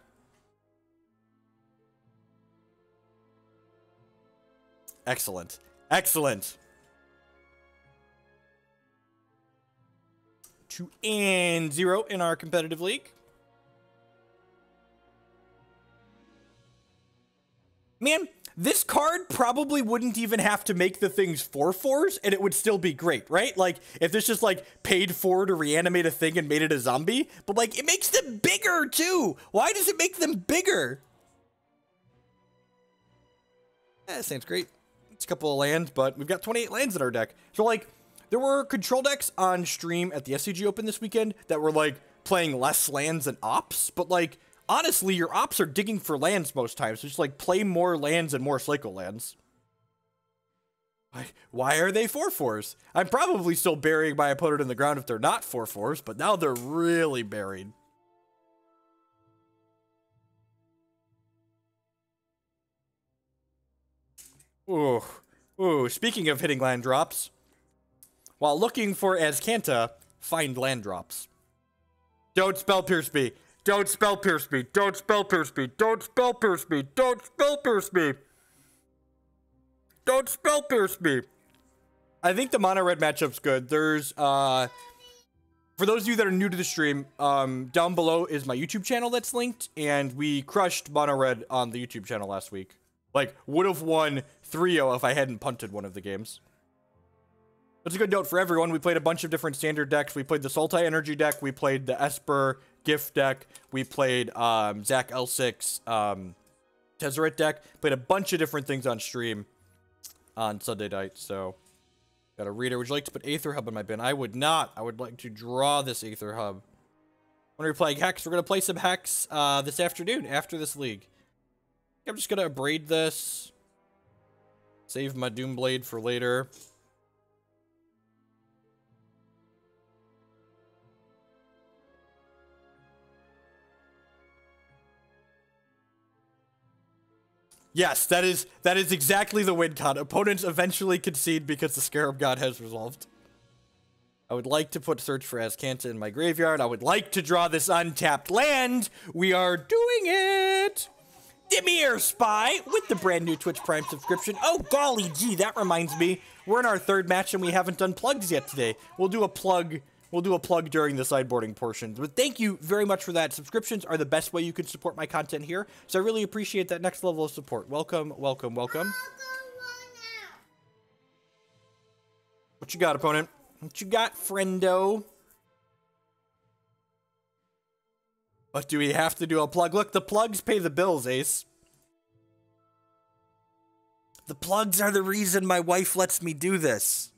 [SPEAKER 1] Excellent. Excellent. 2-0 in our competitive league. Man, this card probably wouldn't even have to make the things 4/4s, and it would still be great, right? Like, if this just, like, paid 4 to reanimate a thing and made it a zombie, but, like, it makes them bigger, too! Why does it make them bigger? That sounds great. It's a couple of lands, but we've got 28 lands in our deck. So, like, there were control decks on stream at the SCG Open this weekend that were, like, playing less lands than ops, but, like, honestly, your ops are digging for lands most times. So just, like, play more lands and more cycle lands. Why are they 4/4s? I'm probably still burying my opponent in the ground if they're not 4/4s, but now they're really buried. Ooh. Ooh, speaking of hitting land drops, while looking for Azcanta, find land drops. Don't spell pierce me. Don't spell pierce me. Don't spell pierce me. Don't spell pierce me. Don't spell pierce me. Don't spell pierce me. I think the mono red matchup's good. There's for those of you that are new to the stream, down below is my YouTube channel that's linked, and we crushed mono red on the YouTube channel last week. Like, would have won 3-0 if I hadn't punted one of the games. That's a good note for everyone. We played a bunch of different standard decks. We played the Sultai Energy deck. We played the Esper Gift deck. We played Zach L6 Tezzeret deck. Played a bunch of different things on stream on Sunday night. So, got a reader. Would you like to put Aether Hub in my bin? I would not. I would like to draw this Aether Hub. When we're playing Hex, we're going to play some Hex this afternoon after this league. I'm just going to Abrade this. Save my Doomblade for later. Yes, that is exactly the win con. Opponents eventually concede because the Scarab God has resolved. I would like to put Search for Azcanta in my graveyard. I would like to draw this untapped land. We are doing it! Dimir Spy with the brand new Twitch Prime subscription. Oh, golly gee, that reminds me. We're in our third match and we haven't done plugs yet today. We'll do a plug during the sideboarding portion. But thank you very much for that. Subscriptions are the best way you can support my content here. So I really appreciate that next level of support. Welcome, welcome, welcome. What you got, opponent? What you got, friendo? But do we have to do a plug? Look, the plugs pay the bills, Ace. The plugs are the reason my wife lets me do this.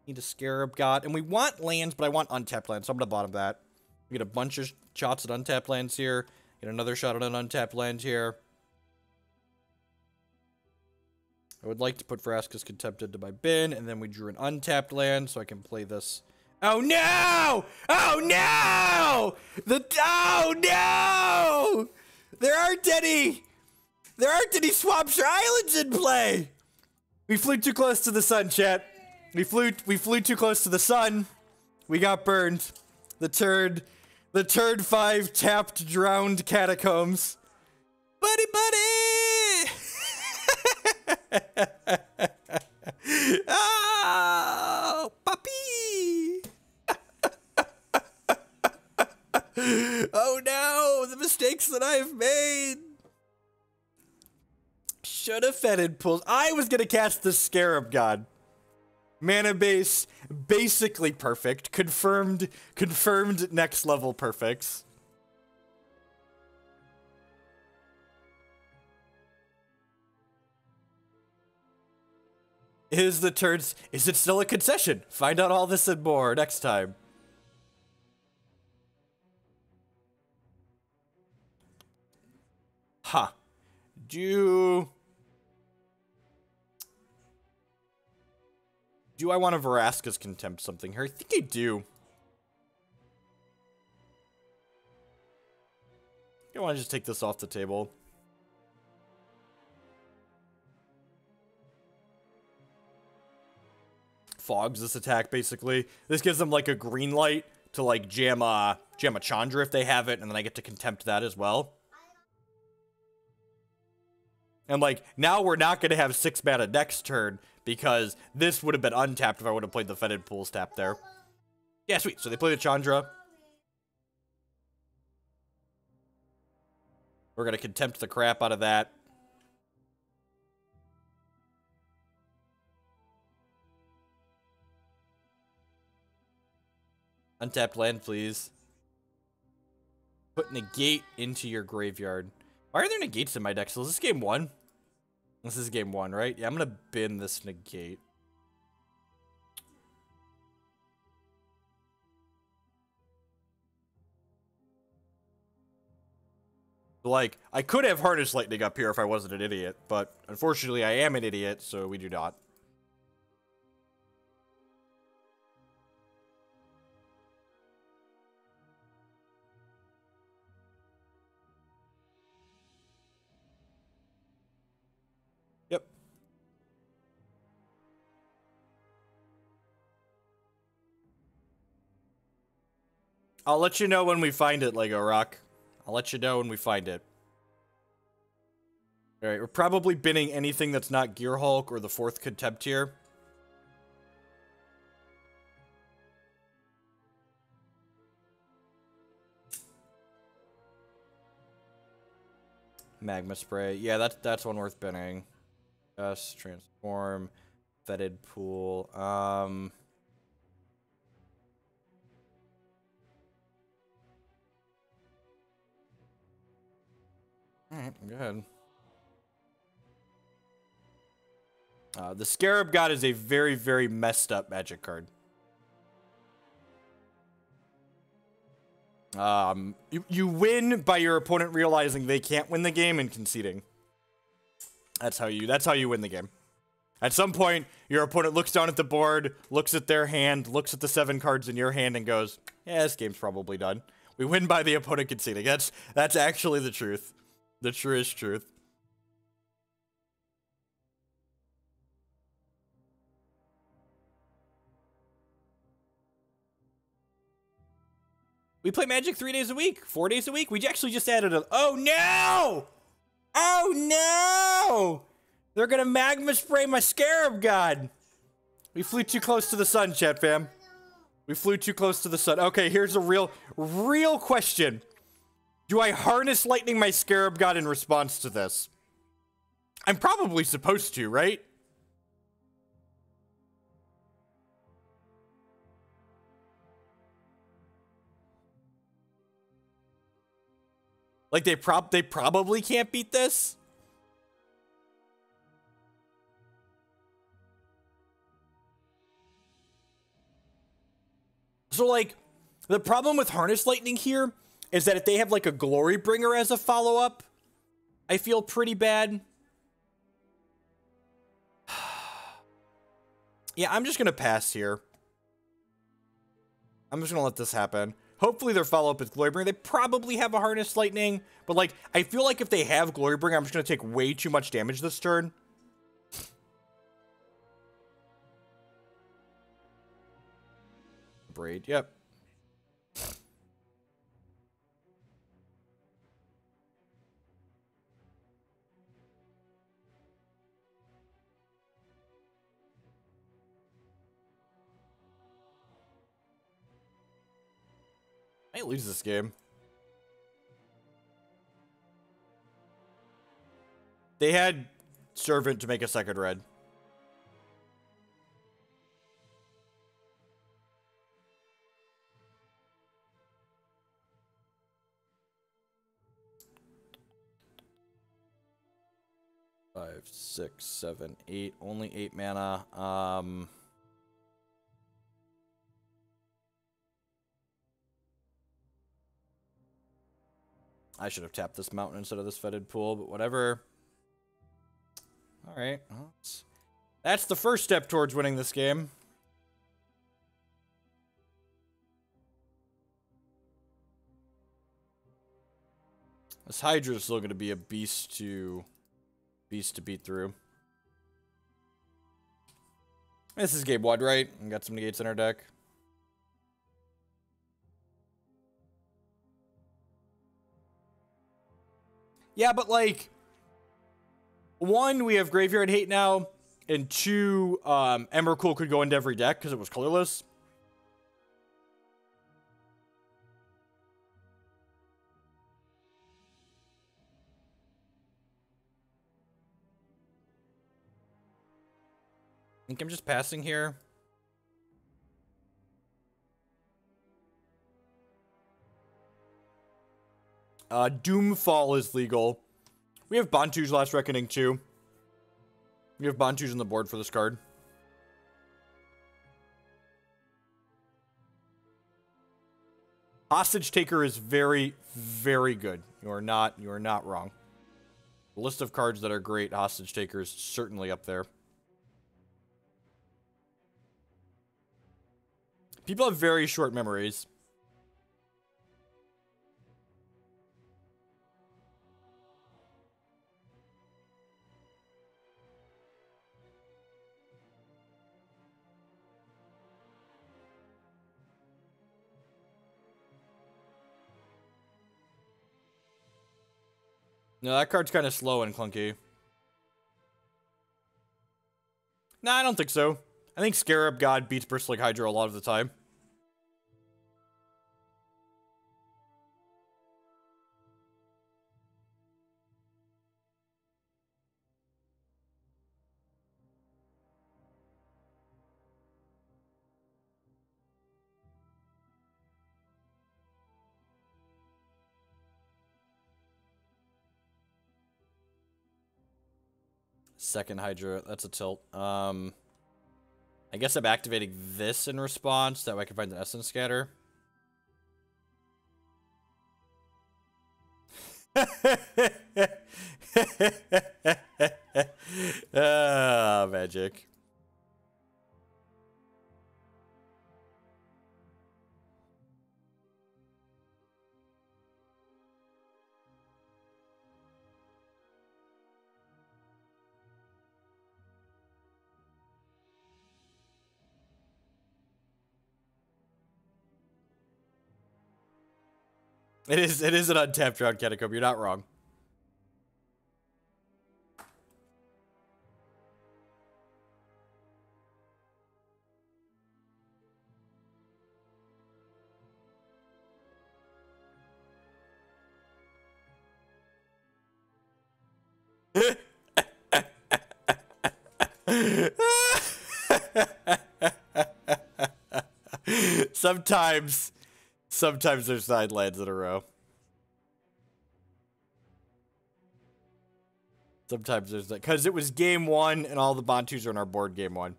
[SPEAKER 1] Need a Scarab God. And we want lands, but I want untapped lands, so I'm going to bottom that. We get a bunch of shots at untapped lands here. Get another shot at an untapped land here. I would like to put Vraska's Contempt into my bin, and then we drew an untapped land, so I can play this. Oh no! Oh no! Oh no! There aren't any swamps or islands in play! We flew too close to the sun, chat. We flew too close to the sun. We got burned. The turd 5 tapped Drowned Catacombs. Buddy, buddy! Oh, puppy! Oh no, the mistakes that I've made. Should have Fetid Pools. I was gonna cast the Scarab God. Mana base, basically perfect. Confirmed next level perfects. Is it still a concession? Find out all this and more next time. Huh. Do I want to Vraska's Contempt something here? I think I do. I want to just take this off the table. Fogs this attack, basically. This gives them, like, a green light to, like, jam a Chandra if they have it, and then I get to Contempt that as well. And, like, now we're not going to have 6 mana next turn, because this would have been untapped if I would have played the Fetid Pools tap there. Yeah, sweet. So they play the Chandra. We're going to Contempt the crap out of that. Untapped land, please. Put Negate into your graveyard. Why are there Negates in my deck? So is this game 1? This is game 1, right? Yeah, I'm going to bin this Negate. Like, I could have Harness Lightning up here if I wasn't an idiot, but unfortunately I am an idiot, so we do not. Yep. I'll let you know when we find it, Lego Rock. I'll let you know when we find it. Alright, we're probably binning anything that's not Gearhulk or the 4th Contempt here. Magma Spray. Yeah, that's one worth binning. Just transform. Fetid Pool. Alright, go ahead. The Scarab God is a very, very messed up Magic card. You win by your opponent realizing they can't win the game and conceding. That's how you win the game. At some point, your opponent looks down at the board, looks at their hand, looks at the 7 cards in your hand, and goes, "Yeah, this game's probably done." We win by the opponent conceding. That's actually the truth. The truest truth. We play Magic 3 days a week, 4 days a week. We actually just added a... Oh, no! Oh, no! They're gonna Magma Spray my Scarab God. We flew too close to the sun, chat fam. We flew too close to the sun. Okay, here's a real question. Do I Harness Lightning my Scarab God in response to this? I'm probably supposed to, right? Like, they probably can't beat this? So, like, the problem with Harness Lightning here is that if they have, like, a Glory Bringer as a follow-up, I feel pretty bad. Yeah, I'm just gonna pass here. I'm just gonna let this happen. Hopefully their follow-up is Glory Bringer. They probably have a Harness Lightning, but, like, I feel like if they have Glory Bringer, I'm just gonna take way too much damage this turn. Abrade. Yep. Might lose this game. They had Servant to make a second red. Five, 6, 7, 8. Only 8 mana. I should have tapped this mountain instead of this Fetid Pool, but whatever. Alright. Well, that's the first step towards winning this game. This Hydra is still going to be a beast to beat through. This is game 1, right? We got some negates in our deck. Yeah, but like, 1, we have Graveyard Hate now, and 2, Emrakul could go into every deck because it was colorless. I think I'm just passing here. Doomfall is legal. We have Bontu's Last Reckoning too. We have Bontu's on the board for this card. Hostage Taker is very, very good. You are not wrong. The list of cards that are great, Hostage Taker is certainly up there. People have very short memories. No, that card's kind of slow and clunky. Nah, I don't think so. I think Scarab God beats Bristling Hydra a lot of the time. Second Hydra, that's a tilt. I guess I'm activating this in response. That way I can find the Essence Scatter. Ah, magic. It is an untapped Drowned Catacomb. You're not wrong. Sometimes there's 9 lands in a row. Sometimes there's that. Because it was game 1 and all the Bontus are on our board game 1.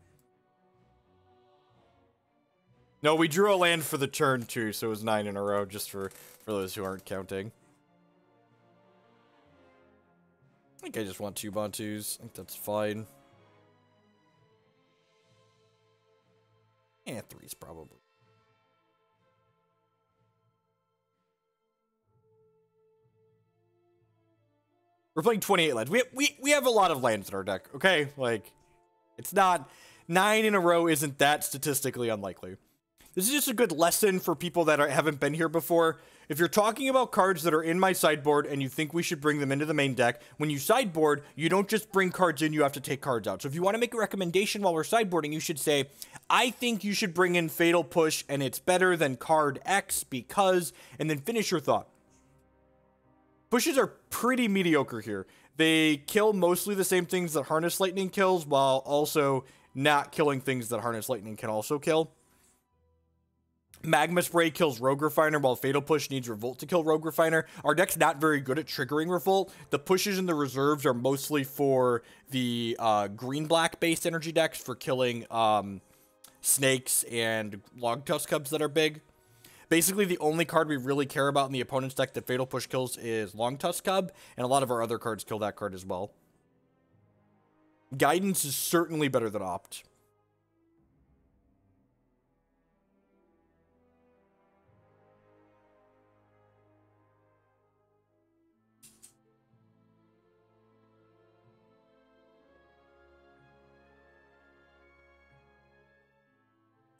[SPEAKER 1] No, we drew a land for the turn 2, so it was 9 in a row, just for those who aren't counting. I think I just want 2 Bontus. I think that's fine. Yeah, 3's probably. We're playing 28 lands. We have a lot of lands in our deck, okay? Like, it's not... 9 in a row isn't that statistically unlikely. This is just a good lesson for people that haven't been here before. If you're talking about cards that are in my sideboard and you think we should bring them into the main deck, when you sideboard, you don't just bring cards in, you have to take cards out. So if you want to make a recommendation while we're sideboarding, you should say, I think you should bring in Fatal Push and it's better than card X because, and then finish your thought. Pushes are pretty mediocre here. They kill mostly the same things that Harness Lightning kills while also not killing things that Harness Lightning can also kill. Magma Spray kills Rogue Refiner, while Fatal Push needs Revolt to kill Rogue Refiner. Our deck's not very good at triggering Revolt. The pushes in the reserves are mostly for the green-black based energy decks for killing snakes and Log Tusk Cubs that are big. Basically, the only card we really care about in the opponent's deck that Fatal Push kills is Long Tusk Cub, and a lot of our other cards kill that card as well. Guidance is certainly better than Opt.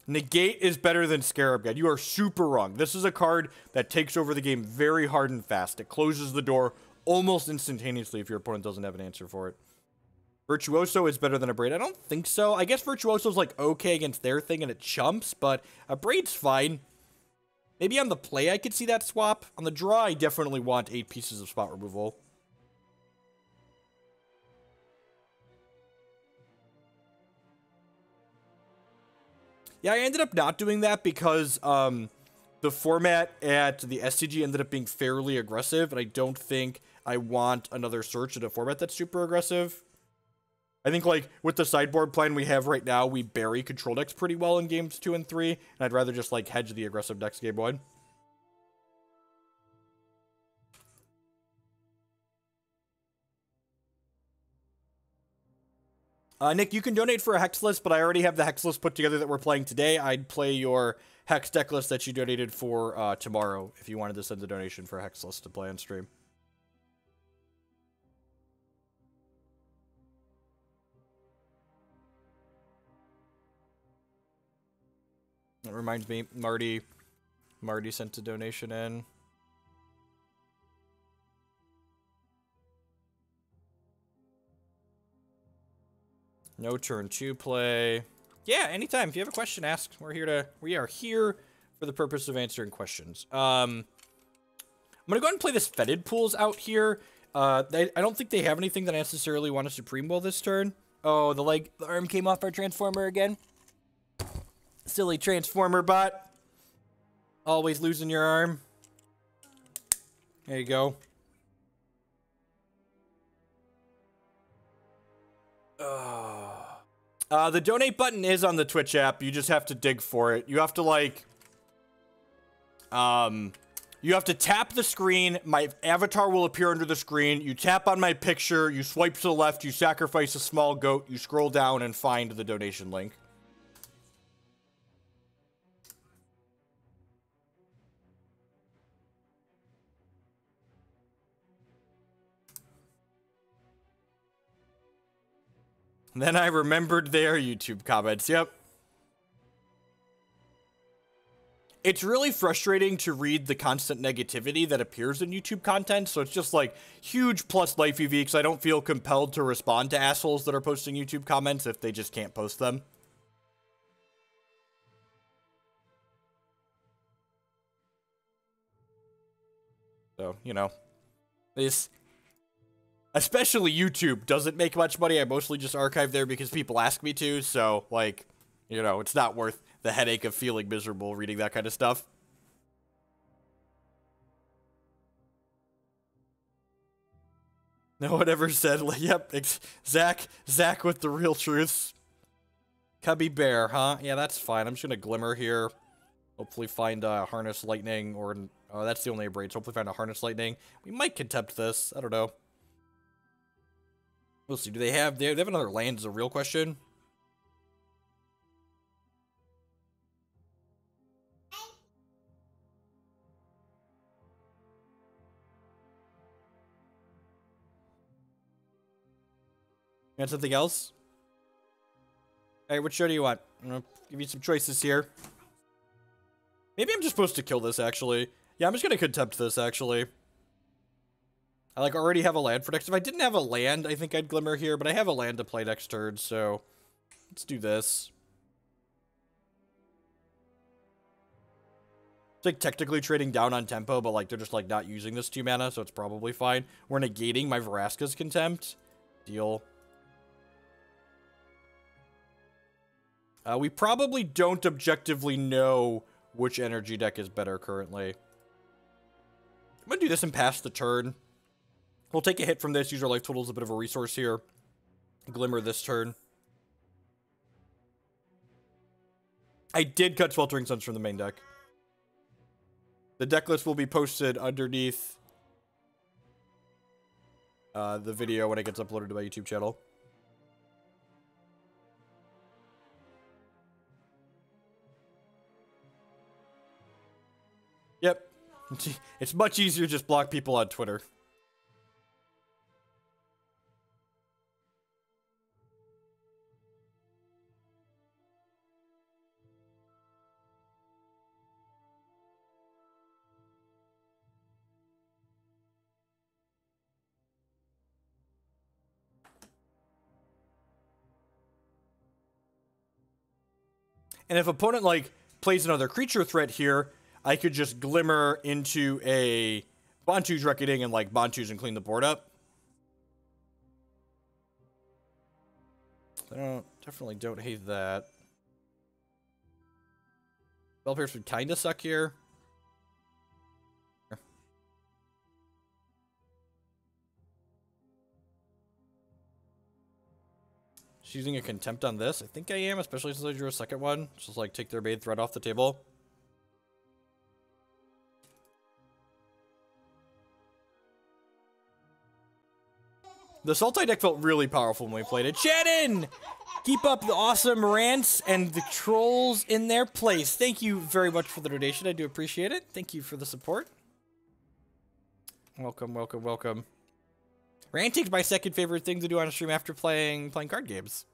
[SPEAKER 1] Negate is better than Scarab God. You are super wrong. This is a card that takes over the game very hard and fast. It closes the door almost instantaneously if your opponent doesn't have an answer for it. Virtuoso is better than Abrade. I don't think so. I guess Virtuoso's like okay against their thing and it chumps, but Abrade's fine. Maybe on the play I could see that swap. On the draw, I definitely want 8 pieces of spot removal. Yeah, I ended up not doing that because the format at the SCG ended up being fairly aggressive, and I don't think I want another search in a format that's super aggressive. I think, like, with the sideboard plan we have right now, we bury control decks pretty well in games 2 and 3, and I'd rather just, like, hedge the aggressive decks game 1. Nick, you can donate for a Hex list, but I already have the Hex list put together that we're playing today. I'd play your Hex deck list that you donated for tomorrow if you wanted to send a donation for a Hex list to play on stream. That reminds me, Marty sent a donation in. No turn 2 play. Yeah, anytime. If you have a question, ask. We are here for the purpose of answering questions. I'm gonna go ahead and play this Fetid Pools out here. I don't think they have anything that I necessarily want to Supreme Will this turn. Oh, the arm came off our Transformer again. Silly Transformer bot. Always losing your arm. There you go. The donate button is on the Twitch app. You just have to dig for it. You have to, like, you have to tap the screen. My avatar will appear under the screen. You tap on my picture. You swipe to the left. You sacrifice a small goat. You scroll down and find the donation link. Then I remembered their YouTube comments. Yep. It's really frustrating to read the constant negativity that appears in YouTube content, so it's just like huge plus life EV because I don't feel compelled to respond to assholes that are posting YouTube comments if they just can't post them. So, you know, especially YouTube doesn't make much money. I mostly just archive there because people ask me to, so, like, you know, it's not worth the headache of feeling miserable reading that kind of stuff. No one ever said, yep, Zach with the real truths. Cubby Bear, huh? Yeah, that's fine. I'm just gonna Glimmer here. Hopefully find a Harness Lightning, or, oh, that's the only Abrade, so hopefully find a Harness Lightning. We might Contempt this, I don't know. We'll see. Do they have another land is a real question? You got something else? Alright, what show do you want? I'm gonna give you some choices here. Maybe I'm just supposed to kill this, actually. Yeah, I'm just gonna Contempt this, actually. I, like, already have a land for next. If I didn't have a land, I think I'd Glimmer here, but I have a land to play next turn, so let's do this. It's, like, technically trading down on tempo, but, like, they're just, like, not using this 2 mana, so it's probably fine. We're negating my Vraska's Contempt. Deal. We probably don't objectively know which energy deck is better currently. I'm gonna do this and pass the turn. We'll take a hit from this, use our life total as a bit of a resource here. Glimmer this turn. I did cut Sweltering Suns from the main deck. The deck list will be posted underneath the video when it gets uploaded to my YouTube channel. Yep. It's much easier to just block people on Twitter. And if opponent, like, plays another creature threat here, I could just Glimmer into a Bontu's Reckoning and, like, Bontu's and clean the board up. I definitely don't hate that. Spellpierce would kind of suck here. Using a Contempt on this? I think I am, especially since I drew a second one. Just, like, take their main threat off the table. The Sultai deck felt really powerful when we played it. Shannon! Keep up the awesome rants and the trolls in their place. Thank you very much for the donation. I do appreciate it. Thank you for the support. Welcome, welcome, welcome. Ranting's my second favorite thing to do on a stream after playing card games.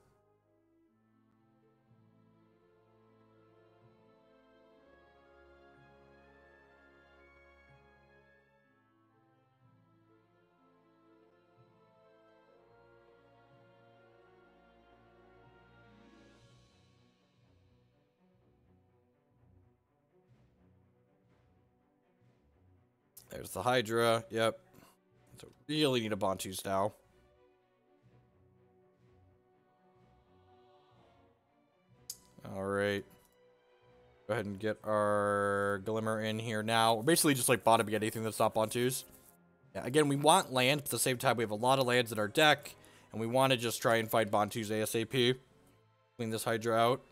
[SPEAKER 1] There's the Hydra. Yep. So really need a Bontu's now. Alright. Go ahead and get our Glimmer in here now. We're basically just like bottoming anything that's not Bontu's. Yeah, again, we want land, but at the same time we have a lot of lands in our deck, and we want to just try and find Bontu's ASAP. Clean this Hydra out.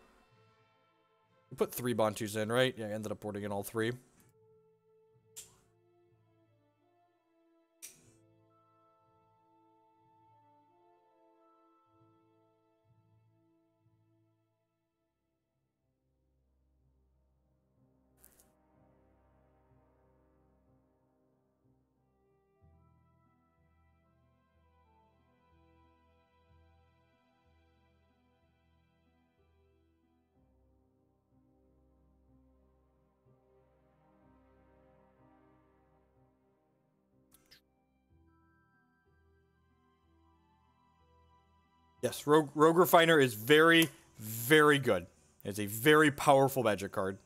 [SPEAKER 1] We put 3 Bontu's in, right? Yeah, I ended up boarding in all 3. Yes, Rogue Refiner is very, very good. It's a very powerful magic card.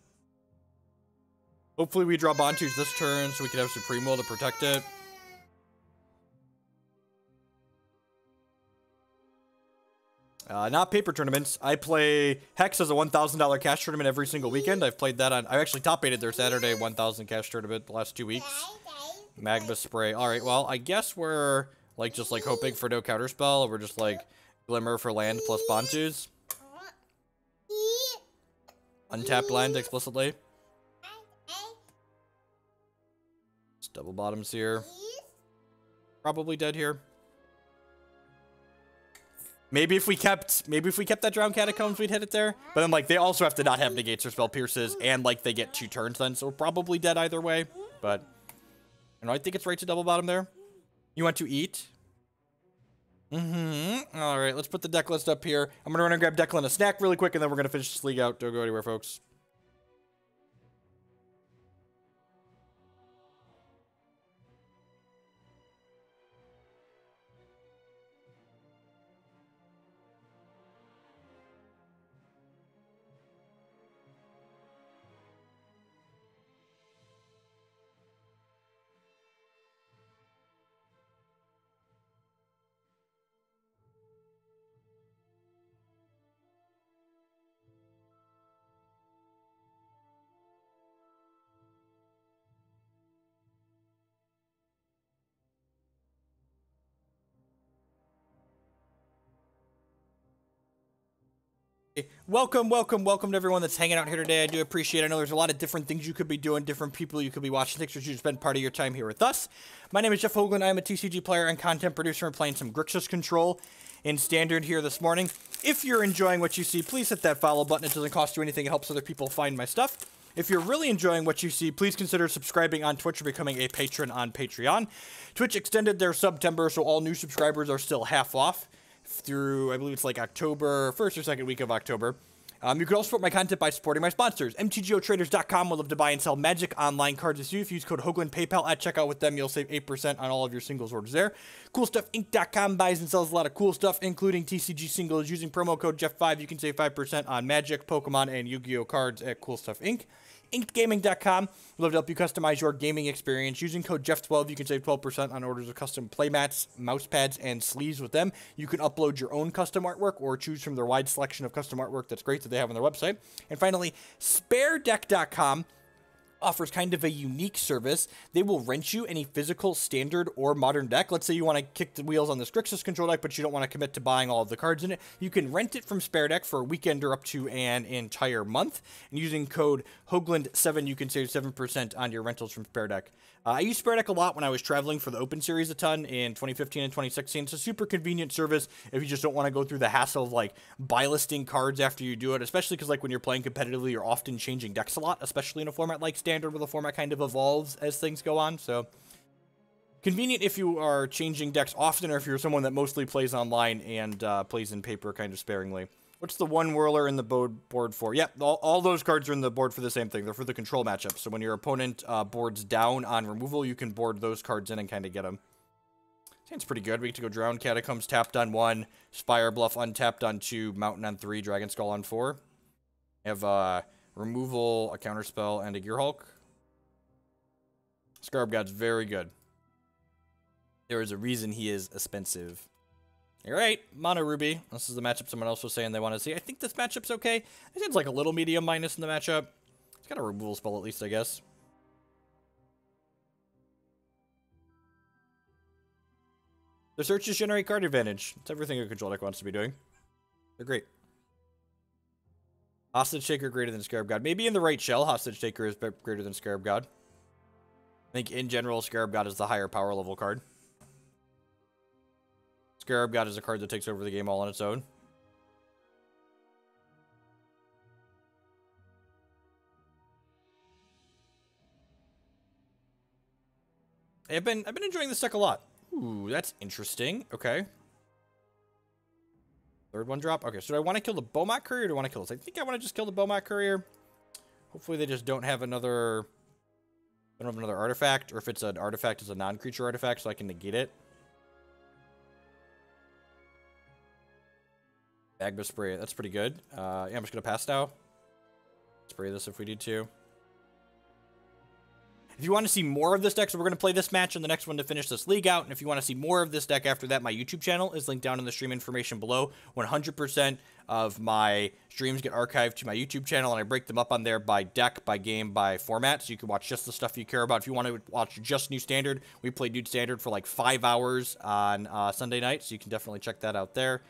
[SPEAKER 1] Hopefully we draw Bontu's this turn so we can have Supreme Will to protect it. Not paper tournaments. I play Hex as a $1,000 cash tournament every single weekend. I've played that on... I actually top-8'd their Saturday 1,000 cash tournament the last 2 weeks. Magma Spray. Alright, well, I guess we're, like, just, like, hoping for no counterspell. We're just, like... Glimmer for land plus Bontu's. Untapped land explicitly. Just double bottoms here. Probably dead here. Maybe if we kept that Drowned Catacombs, we'd hit it there. But then, like, they also have to not have negates or spell pierces, and, like, they get 2 turns then, so we're probably dead either way. But, you know, I think it's right to double bottom there. You want to eat? Alright, let's put the deck list up here. I'm gonna run and grab Declan a snack really quick, and then we're gonna finish this league out. Don't go anywhere, folks. Welcome to everyone that's hanging out here today. I do appreciate it. I know there's a lot of different things you could be doing, different people you could be watching. Thanks for choosing to spend part of your time here with us. My name is Jeff Hoagland. I am a TCG player and content producer and playing some Grixis Control in Standard here this morning. If you're enjoying what you see, please hit that follow button. It doesn't cost you anything. It helps other people find my stuff. If you're really enjoying what you see, please consider subscribing on Twitch or becoming a patron on Patreon. Twitch extended their September, so all new subscribers are still half off through, I believe it's like October, first or second week of October. You can also support my content by supporting my sponsors. MTGOtraders.com will love to buy and sell Magic Online cards with you. If you use code Hoagland PayPal at checkout with them, you'll save 8% on all of your singles orders there. CoolStuffInc.com buys and sells a lot of cool stuff, including TCG singles. Using promo code Jeff5, you can save 5% on Magic, Pokemon, and Yu-Gi-Oh cards at Cool Stuff Inc. InkedGaming.com will love to help you customize your gaming experience. Using code Jeff12, you can save 12% on orders of custom playmats, mouse pads, and sleeves with them. You can upload your own custom artwork or choose from their wide selection of custom artwork that's great that they have on their website. And finally, SpareDeck.com offers kind of a unique service. They will rent you any physical, standard, or modern deck. Let's say you want to kick the wheels on this Grixis Control deck, but you don't want to commit to buying all of the cards in it. You can rent it from Spare Deck for a weekend or up to an entire month. And using code Hoagland7, you can save 7% on your rentals from Spare Deck. I used Spare Deck a lot when I was traveling for the Open Series a ton in 2015 and 2016. It's a super convenient service if you just don't want to go through the hassle of, like, buy listing cards after you do it, especially because, like, when you're playing competitively, you're often changing decks a lot, especially in a format like Standard, where the format kind of evolves as things go on. So convenient if you are changing decks often, or if you're someone that mostly plays online and plays in paper kind of sparingly. What's the one Whirler in the board for? Yep, all those cards are in the board for the same thing. They're for the control matchup. So when your opponent boards down on removal, you can board those cards in and kind of get them. Sounds pretty good. We get to go Drowned Catacombs tapped on 1, Spirebluff untapped on 2, Mountain on 3, Dragonskull on 4. We have removal, a counterspell, and a Gearhulk. Scarab God's very good. There is a reason he is expensive. Alright, Mono Ruby. This is the matchup someone else was saying they want to see. I think this matchup's okay. I think it's like a little medium minus in the matchup. It's got a removal spell at least, I guess. The searches generate card advantage. It's everything a control deck wants to be doing. They're great. Hostage Taker greater than Scarab God. Maybe in the right shell, Hostage Taker is greater than Scarab God. I think in general, Scarab God is the higher power level card. Scarab God is a card that takes over the game all on its own. I've been enjoying this deck a lot. Ooh, that's interesting. Okay. Third one drop. Okay, so do I want to kill the Beaumont Courier or do I want to kill this? I think I want to just kill the Beaumont Courier. Hopefully they just don't have another... I don't have another artifact, or if it's an artifact, it's a non-creature artifact, so I can negate it. Magma Spray, that's pretty good. Yeah, I'm just going to pass now. Spray this if we need to. If you want to see more of this deck, so we're going to play this match and the next one to finish this league out. And if you want to see more of this deck after that, my YouTube channel is linked down in the stream information below. 100% of my streams get archived to my YouTube channel, and I break them up on there by deck, by game, by format. So you can watch just the stuff you care about. If you want to watch just New Standard, we played New Standard for like 5 hours on Sunday night. So you can definitely check that out there.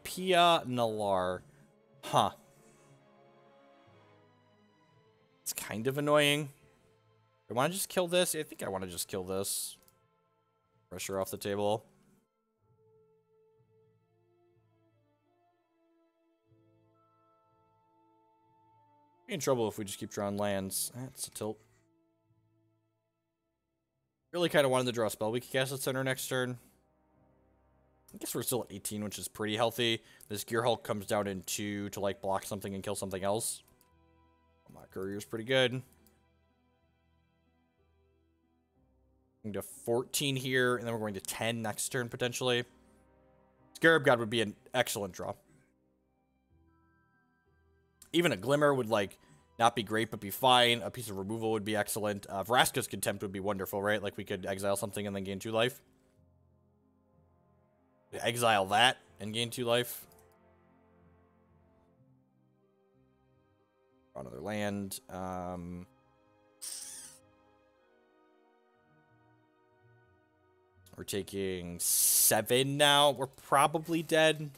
[SPEAKER 1] Pia Nalar. Huh. It's kind of annoying. I want to just kill this. I think I want to just kill this. Pressure off the table. Be in trouble if we just keep drawing lands. That's a tilt. Really kind of wanted to draw a spell. We can cast it center next turn. I guess we're still at 18, which is pretty healthy. This Gearhulk comes down in 2 to like block something and kill something else. My Courier's pretty good. To 14 here, and then we're going to 10 next turn, potentially. Scarab God would be an excellent draw. Even a Glimmer would, like, not be great, but be fine. A piece of removal would be excellent. Vraska's Contempt would be wonderful, right? Like, we could exile something and then gain 2 life. Exile that and gain 2 life. Draw another land. We're taking 7 now. We're probably dead.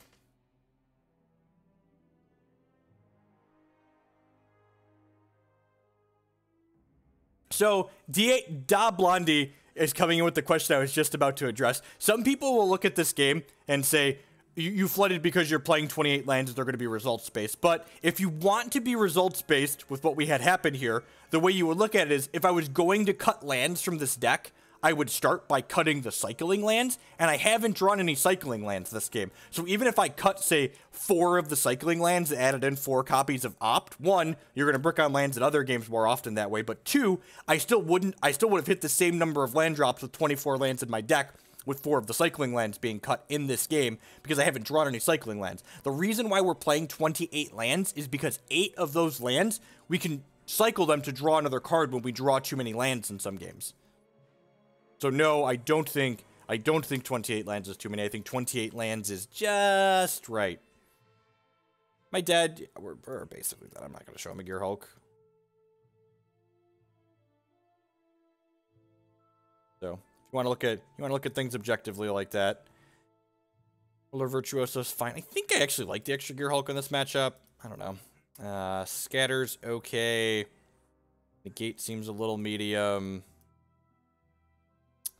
[SPEAKER 1] So, Da Blondie is coming in with the question I was just about to address. Some people will look at this game and say, you flooded because you're playing 28 lands, they're going to be results-based. But if you want to be results-based with what we had happen here, the way you would look at it is, if I was going to cut lands from this deck, I would start by cutting the cycling lands, and I haven't drawn any cycling lands this game. So even if I cut, say, 4 of the cycling lands and added in 4 copies of Opt, 1, you're going to brick on lands in other games more often that way, but 2, I still would have hit the same number of land drops with 24 lands in my deck, with 4 of the cycling lands being cut in this game, because I haven't drawn any cycling lands. The reason why we're playing 28 lands is because 8 of those lands, we can cycle them to draw another card when we draw too many lands in some games. So no, I don't think 28 lands is too many. I think 28 lands is just right. My dad, we're basically done. I'm not going to show him a Gearhulk. So if you want to look at things objectively like that, Whirler Virtuoso is fine. I think I actually like the extra Gearhulk in this matchup. I don't know. Scatter's okay. Negate seems a little medium.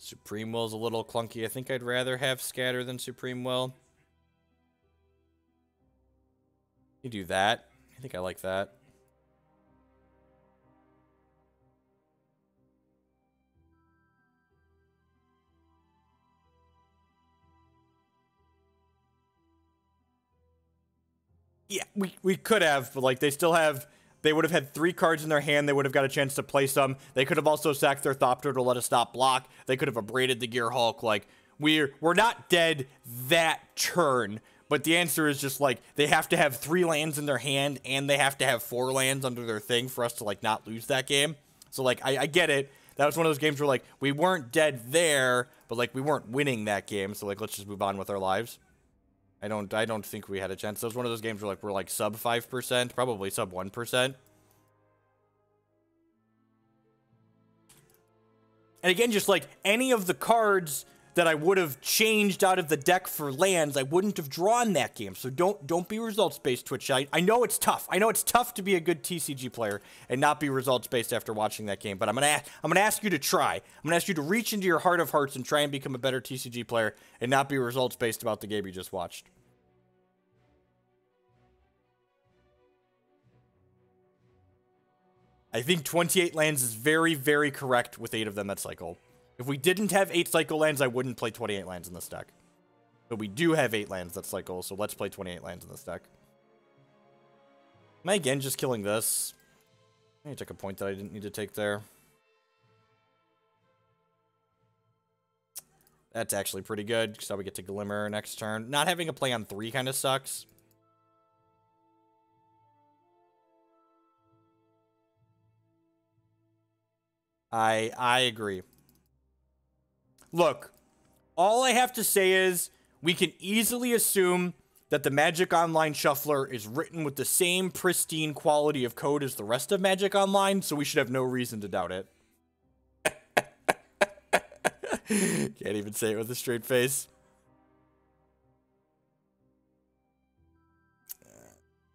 [SPEAKER 1] Supreme Will's a little clunky. I think I'd rather have Scatter than Supreme Will. You do that. I think I like that. Yeah, we could have, but like they would have had 3 cards in their hand. They would have got a chance to play some. They could have also sacked their Thopter to let us stop block. They could have abraded the Gearhulk. Like, we're not dead that turn, but the answer is just like, they have to have 3 lands in their hand, and they have to have 4 lands under their thing for us to like not lose that game. So like, I get it. That was one of those games where like, we weren't dead there, but like we weren't winning that game. So like, let's just move on with our lives. I don't think we had a chance. That was one of those games where like we're like sub 5%, probably sub 1%. And again, just like any of the cards that I would have changed out of the deck for lands, I wouldn't have drawn that game. So don't be results-based, Twitch. I know it's tough. I know it's tough to be a good TCG player and not be results-based after watching that game. But I'm gonna ask you to try. I'm gonna ask you to reach into your heart of hearts and try and become a better TCG player and not be results-based about the game you just watched. I think 28 lands is very, very correct with 8 of them that cycle. If we didn't have 8 cycle lands, I wouldn't play 28 lands in this deck. But we do have 8 lands that cycle, so let's play 28 lands in this deck. Am I again just killing this? I took a point that I didn't need to take there. That's actually pretty good, because now we get to Glimmer next turn. Not having a play on 3 kind of sucks. I agree. Look, all I have to say is we can easily assume that the Magic Online Shuffler is written with the same pristine quality of code as the rest of Magic Online, so we should have no reason to doubt it. Can't even say it with a straight face.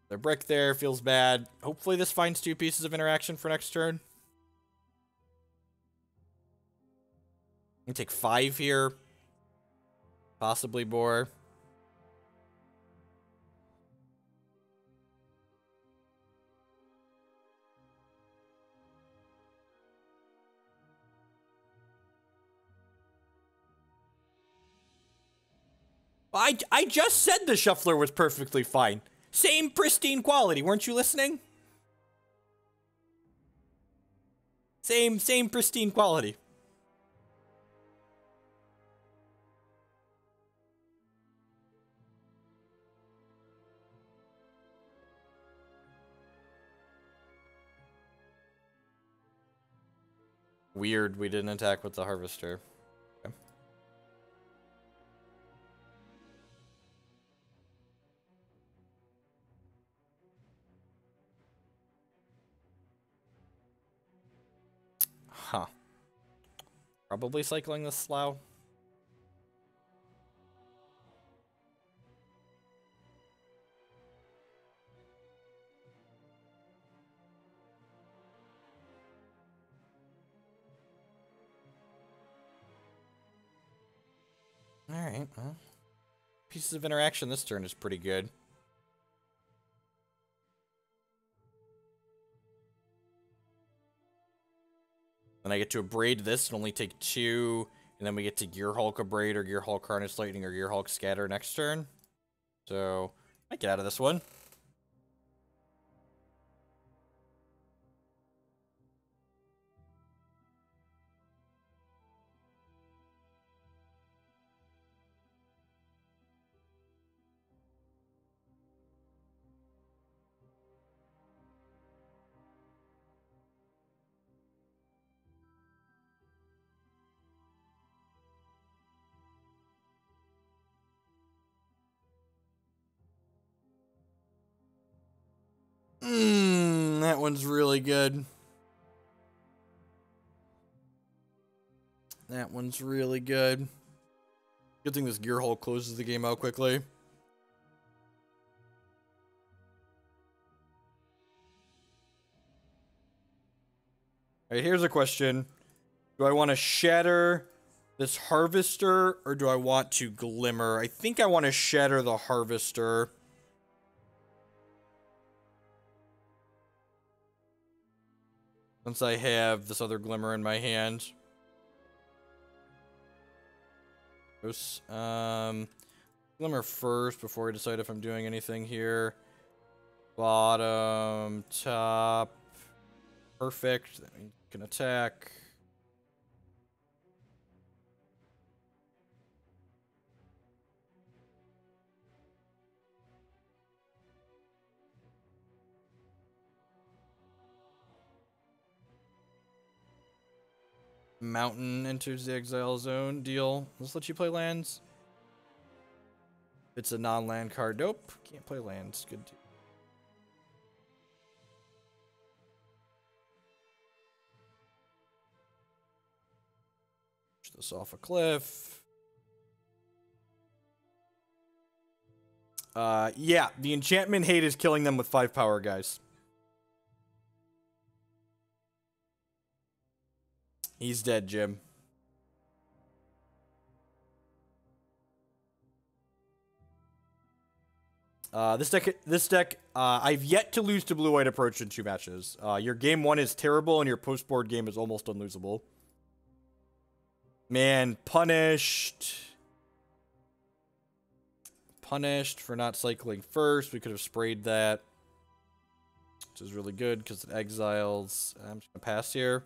[SPEAKER 1] The brick there feels bad. Hopefully this finds 2 pieces of interaction for next turn. I'm gonna take 5 here. Possibly more. I just said the Shuffler was perfectly fine. Same pristine quality. Weren't you listening? Same pristine quality. Weird, we didn't attack with the Harvester. Okay. Huh. Probably cycling the Slough. Alright, well. Pieces of interaction this turn is pretty good. Then I get to Abrade this and only take 2. And then we get to Gearhulk Abrade or Gearhulk Harness Lightning or Gearhulk Scatter next turn. So, I get out of this one. That one's really good. That one's really good. Good thing this Gearhulk closes the game out quickly. Alright, here's a question. Do I want to shatter this Harvester, or do I want to Glimmer? I think I want to shatter the Harvester. Since I have this other Glimmer in my hand. Glimmer first before I decide if I'm doing anything here. Bottom, top. Perfect. That means you can attack. Mountain enters the exile zone. Deal. Let's let you play lands. If it's a non-land card. Nope. Can't play lands. Good. Push this off a cliff. Yeah. The enchantment hate is killing them with 5 power, guys. He's dead, Jim. This deck, I've yet to lose to Blue-White Approach in 2 matches. Your game 1 is terrible, and your post-board game is almost unlosable. Man, punished. Punished for not cycling first. We could have sprayed that. Which is really good, because it exiles. I'm just going to pass here.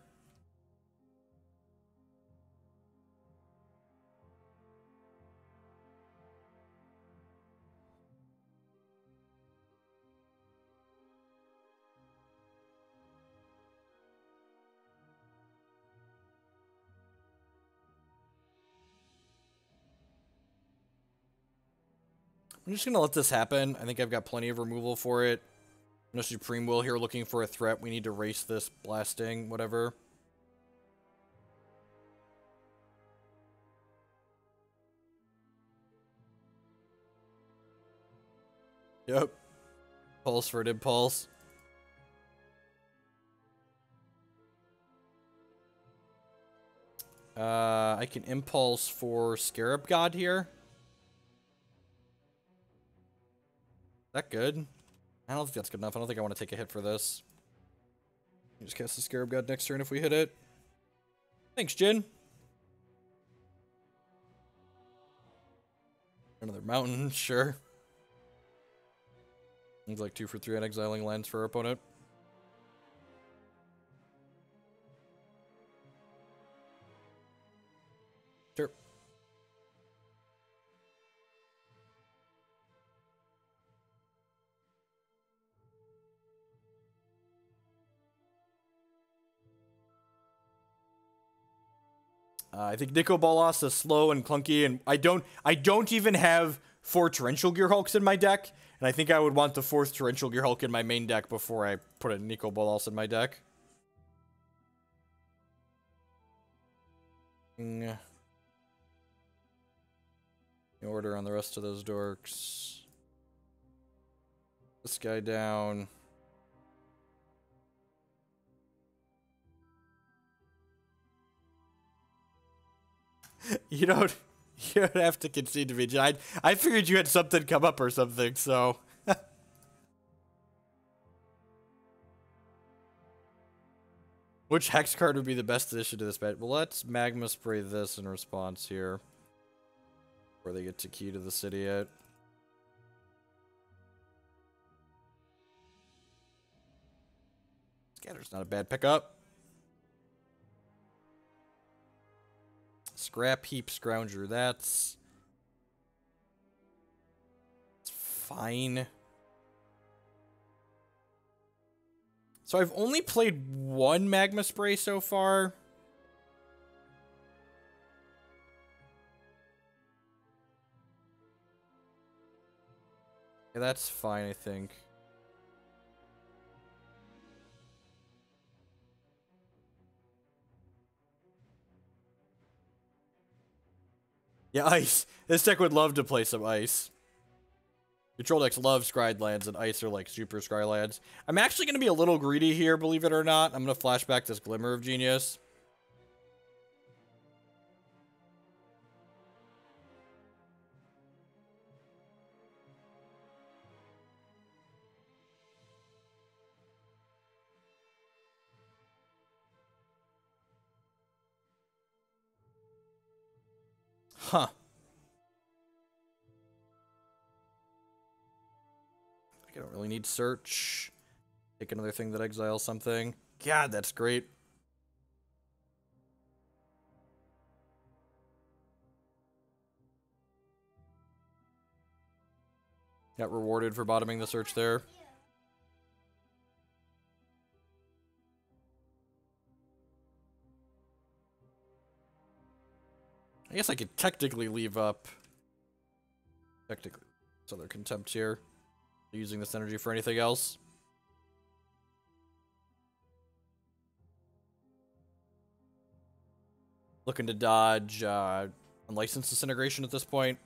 [SPEAKER 1] I'm just going to let this happen. I think I've got plenty of removal for it. No Supreme Will here looking for a threat. We need to race this blasting, whatever. Yep. Pulse for an impulse. I can impulse for Scarab God here. Is that good? I don't think that's good enough. I don't think I want to take a hit for this. Just cast the Scarab God next turn if we hit it. Thanks, Jin. Another mountain, sure. Seems like 2 for 3 on exiling lands for our opponent. Sure. I think Nico Bolas is slow and clunky, and I don't even have 4 Torrential Gearhulks in my deck, and I think I would want the 4th Torrential Gearhulk in my main deck before I put a Nico Bolas in my deck. Order on the rest of those dorks. This guy down. You don't You would have to concede to me, Jen. I figured you had something come up or something, so. Which hex card would be the best addition to this bet? Well, let's Magma Spray this in response here. Before they get to key to the city yet. Scatter's not a bad pickup. Scrap Heap Scrounger, that's fine. So I've only played one Magma Spray so far. Yeah, that's fine, I think. Yeah, ice. This deck would love to play some ice. Control decks love Scryed lands, and ice are like super Scry lands. I'm actually going to be a little greedy here, believe it or not. I'm going to flashback this Glimmer of Genius. Huh. I don't really need search. Take another thing that exiles something. God, that's great. Got rewarded for bottoming the search there. I guess I could technically leave up. Technically. This other Contempt here. Using this energy for anything else. Looking to dodge Unlicensed Disintegration at this point.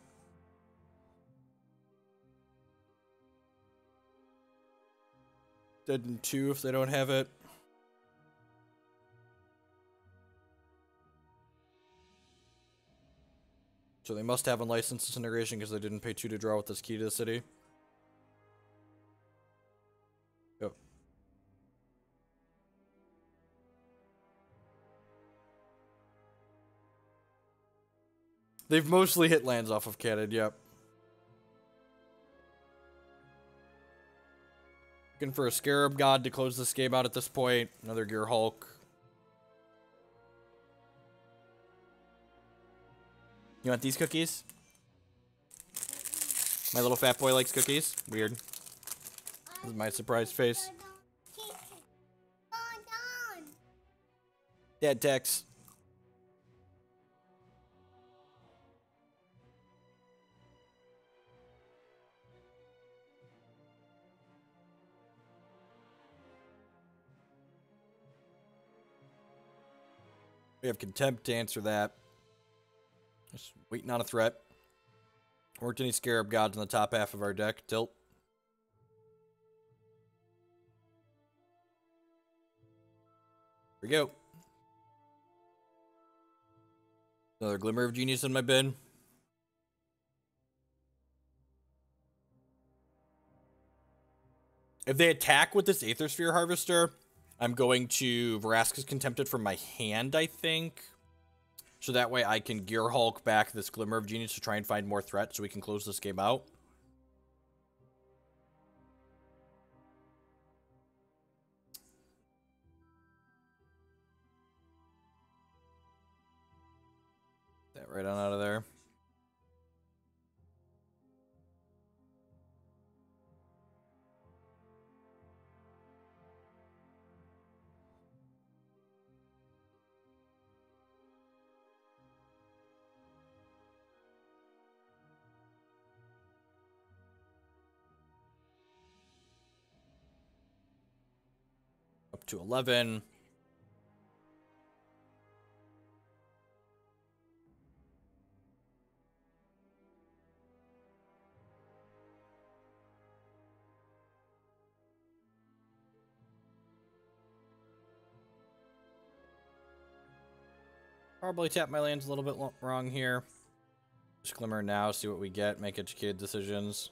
[SPEAKER 1] Dead in 2 if they don't have it. So they must have Unlicensed Disintegration because they didn't pay 2 to draw with this key to the city. Yep. They've mostly hit lands off of cannon, yep. Looking for a Scarab God to close this game out at this point. Another Gearhulk. You want these cookies? My little fat boy likes cookies. Weird. This is my surprised face. Dad text. We have Contempt to answer that. Just waiting on a threat. Weren't any Scarab Gods in the top half of our deck. Tilt. Here we go. Another Glimmer of Genius in my bin. If they attack with this Aether Sphere Harvester, I'm going to Vraska's Contempted from my hand, I think. So that way I can Gearhulk back this Glimmer of Genius to try and find more threats so we can close this game out. That right on out of there. Up to 11. Probably tap my lands a little bit wrong here. Just Glimmer now, see what we get, make educated decisions.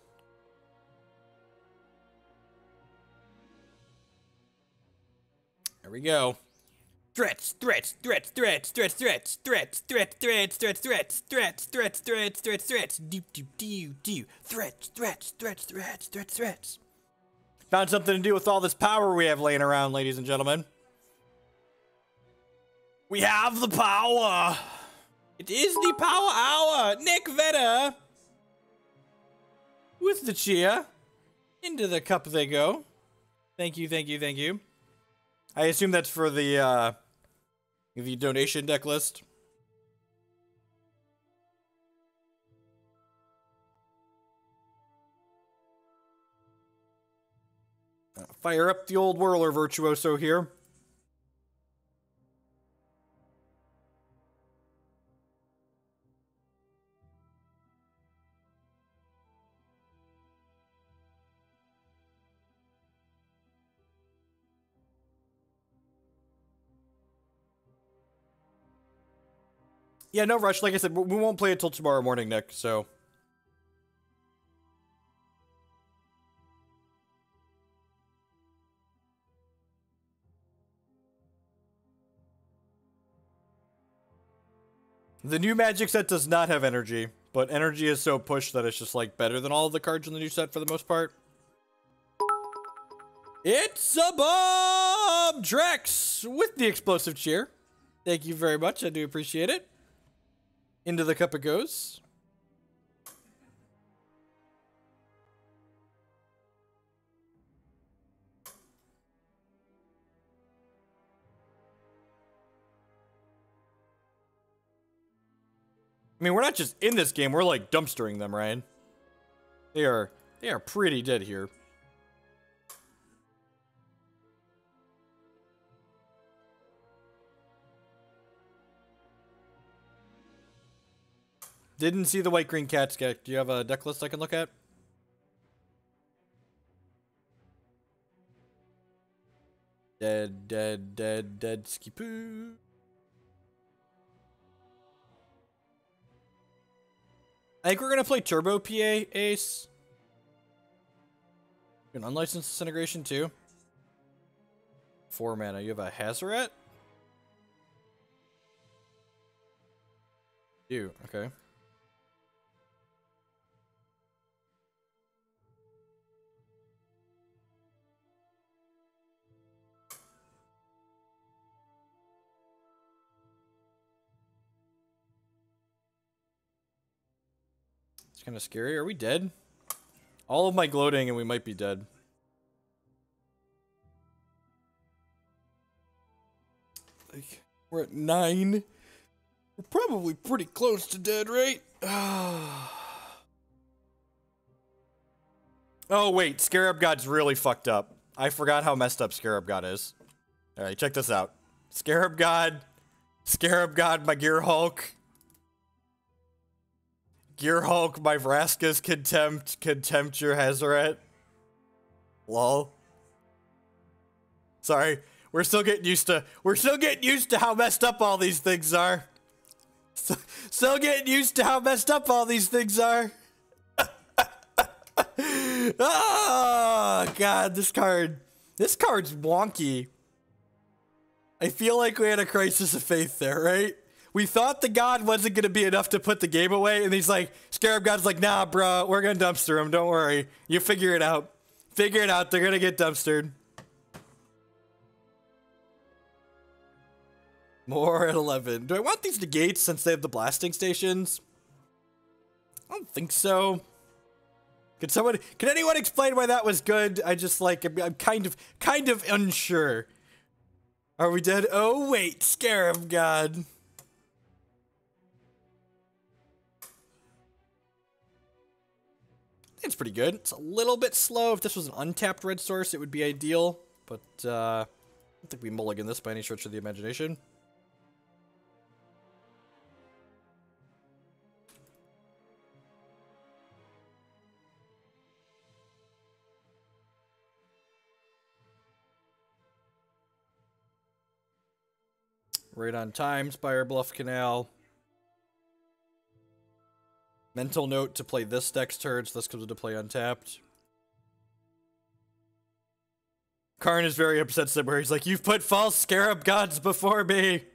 [SPEAKER 1] There we go. Threats, threats, threats, threats, threats, threats, threats, threats, threats, threats, threats, threats, threats, threats, threats, threats, do do do do, threats, threats, threats, threats, threats, threats. Found something to do with all this power we have laying around, ladies and gentlemen. We have the power. It is the power hour. Nick Vetta with the cheer. Into the cup they go. Thank you, thank you, thank you. I assume that's for the donation deck list. Fire up the old Whirler Virtuoso here. Yeah, no rush. Like I said, we won't play it till tomorrow morning, Nick, so. The new Magic set does not have energy, but energy is so pushed that it's just, like, better than all of the cards in the new set for the most part. It's a bomb! Drex with the explosive cheer. Thank you very much. I do appreciate it. Into the cup it goes. I mean, we're not just in this game, we're like dumpstering them, Ryan. They are pretty dead here. Didn't see the white green cats deck. Do you have a deck list I can look at? Dead, dead, dead, dead, skipoo. I think we're gonna play Turbo PA Ace. An unlicensed disintegration too. 4 mana. You have a Hazoret? You, okay. It's kind of scary. Are we dead? All of my gloating and we might be dead. Like, we're at 9. We're probably pretty close to dead, right? Oh, wait. Scarab God's really fucked up. I forgot how messed up Scarab God is. Alright, check this out. Scarab God, my Gearhulk. Gearhulk, my Vraska's Contempt your Hazoret. Lol. Sorry, we're still getting used to how messed up all these things are. Still getting used to how messed up all these things are. Oh god, this card's wonky. I feel like we had a crisis of faith there, right? We thought the god wasn't going to be enough to put the game away, and he's like, Scarab God's like, nah, bro, we're going to dumpster him, don't worry. You figure it out. Figure it out, they're going to get dumpstered. More at 11. Do I want these negates since they have the blasting stations? I don't think so. Can anyone explain why that was good? I just like, I'm kind of unsure. Are we dead? Oh wait, Scarab God. It's pretty good. It's a little bit slow. If this was an untapped red source, it would be ideal. But, I don't think we mulligan this by any stretch of the imagination. Right on time, Spirebluff Canal. Mental note to play this next turn, so this comes into play untapped. Karn is very upset somewhere. He's like, you've put false Scarab Gods before me!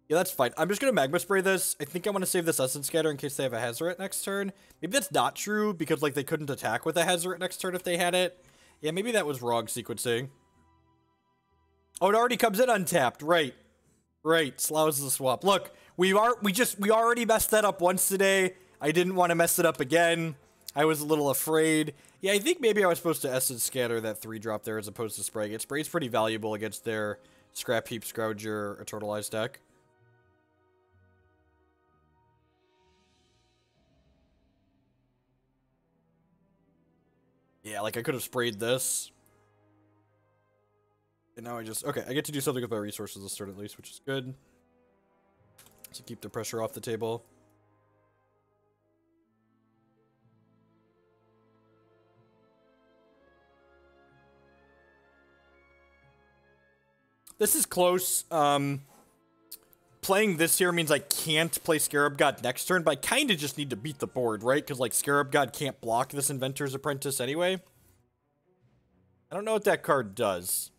[SPEAKER 1] Yeah, that's fine. I'm just gonna Magma Spray this. I think I want to save this Essence Scatter in case they have a Hazoret next turn. Maybe that's not true, because, like, they couldn't attack with a Hazoret next turn if they had it. Yeah, maybe that was wrong sequencing. Oh, it already comes in untapped. Right. Right. Slough is the swap. Look, we already messed that up once today. I didn't want to mess it up again. I was a little afraid. Yeah, I think maybe I was supposed to Essence Scatter that 3-drop there as opposed to spraying it. Spray's pretty valuable against their Scrap Heap, Scrouger, Eternalized deck. Yeah, like I could have sprayed this. And now I just... Okay, I get to do something with my resources this turn at least, which is good. To keep the pressure off the table. This is close. Playing this here means I can't play Scarab God next turn, but I kind of just need to beat the board, right? Because, like, Scarab God can't block this Inventor's Apprentice anyway. I don't know what that card does.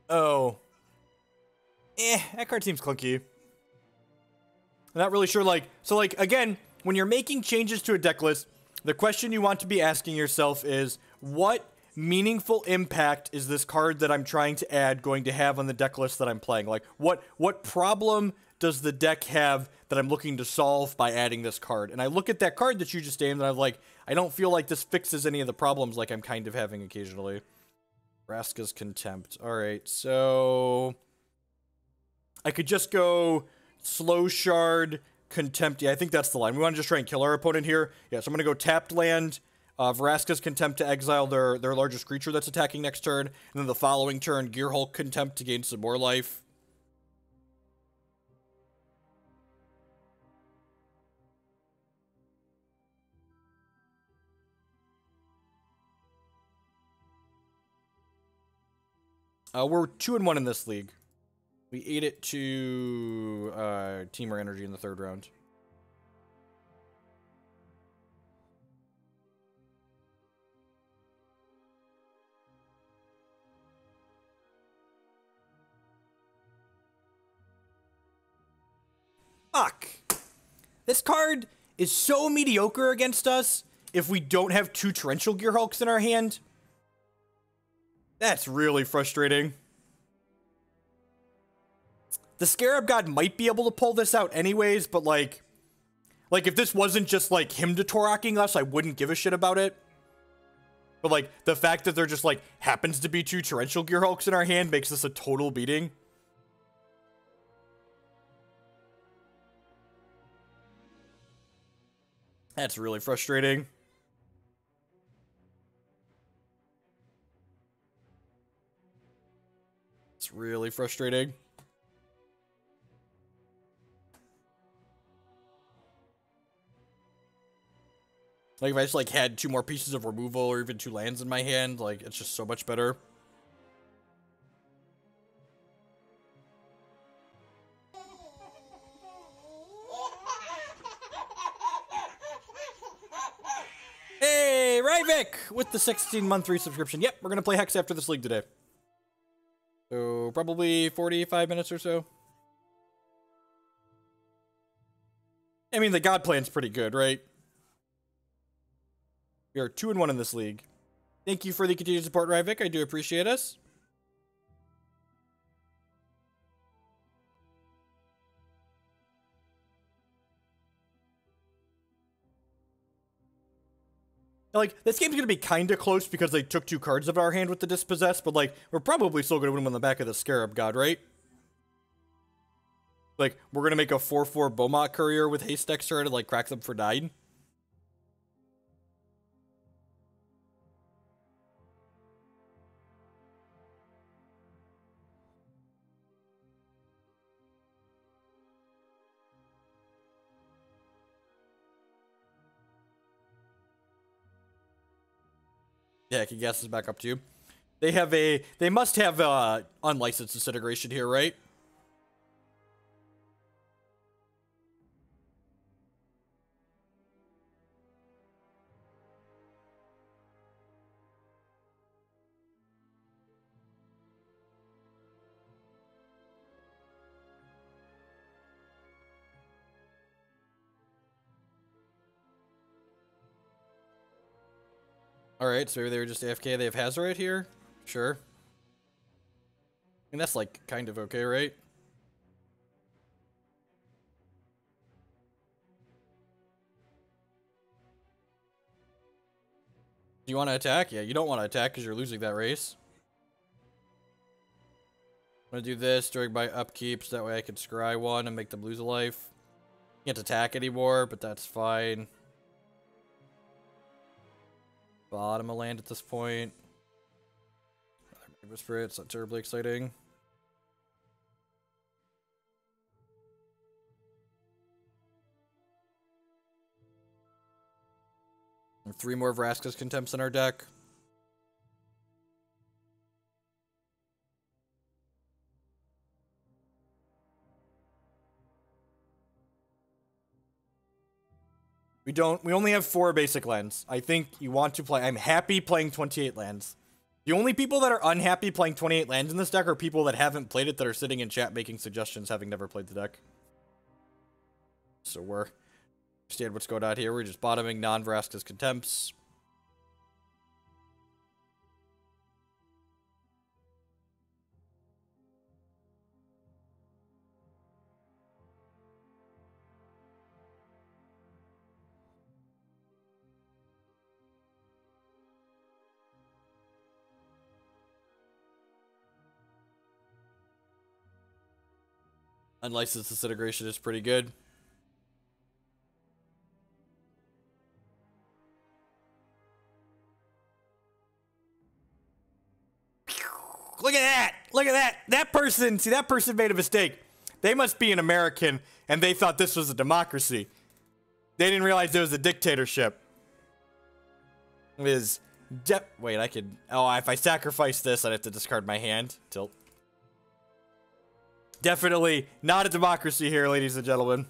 [SPEAKER 1] Oh. That card seems clunky. I'm not really sure, like... So, like, again, when you're making changes to a deck list, the question you want to be asking yourself is, what meaningful impact is this card that I'm trying to add going to have on the deck list that I'm playing? Like, what problem does the deck have that I'm looking to solve by adding this card? And I look at that card that you just named, and I'm like, I don't feel like this fixes any of the problems like I'm kind of having occasionally. Vraska's Contempt. Alright, so... I could just go Slow Shard, Contempt. Yeah, I think that's the line. We want to just try and kill our opponent here. Yeah, so I'm going to go tapped land, Vraska's Contempt to exile their largest creature that's attacking next turn, and then the following turn, Gearhulk Contempt to gain some more life. We're 2-1 in this league. We ate it to Teamer Energy in the 3rd round. Fuck! This card is so mediocre against us if we don't have 2 Torrential Gearhulks in our hand. That's really frustrating. The Scarab God might be able to pull this out anyways, but like if this wasn't just, like, him Toracking us, I wouldn't give a shit about it. But, like, the fact that there just, like, happens to be 2 Torrential Gearhulks in our hand makes this a total beating. That's really frustrating. It's really frustrating. Like, if I just, like, had 2 more pieces of removal or even 2 lands in my hand, like, it's just so much better. Hey, Ryvik with the 16-month resubscription. Yep, we're going to play Hex after this league today. So, probably 45 minutes or so. I mean, the God plan's pretty good, right? We are 2-1 in this league. Thank you for the continued support, Ryvik. I do appreciate us. Like, this game's gonna be kinda close because they took 2 cards of our hand with the Dispossess, but, like, we're probably still gonna win on the back of the Scarab God, right? Like, we're gonna make a 4/4 Beaumont Courier with Haste next turn and, like, crack them for 9. Yeah, I can guess this back up to you. They must have unlicensed disintegration here, right? Alright, so maybe they were just AFK. They have Hazard here? Sure. I mean, that's, like, kind of okay, right? Do you want to attack? Yeah, you don't want to attack because you're losing that race. I'm going to do this during my upkeep so that way I can scry one and make them lose a life. Can't attack anymore, but that's fine. Bottom of land at this point. Another Magma Spray, it's not terribly exciting. And 3 more Vraska's Contempts in our deck. We only have 4 basic lands. I think you want to play. I'm happy playing 28 lands. The only people that are unhappy playing 28 lands in this deck are people that haven't played it, that are sitting in chat making suggestions having never played the deck. So we're understand what's going on here. We're just bottoming non-Vraska's Contempts. Unlicensed Disintegration is pretty good. Look at that! Look at that! That person, see, that person made a mistake. They must be an American, and they thought this was a democracy. They didn't realize it was a dictatorship. It is... Wait, I could... Oh, if I sacrifice this, I'd have to discard my hand. Tilt. Definitely not a democracy here, ladies and gentlemen.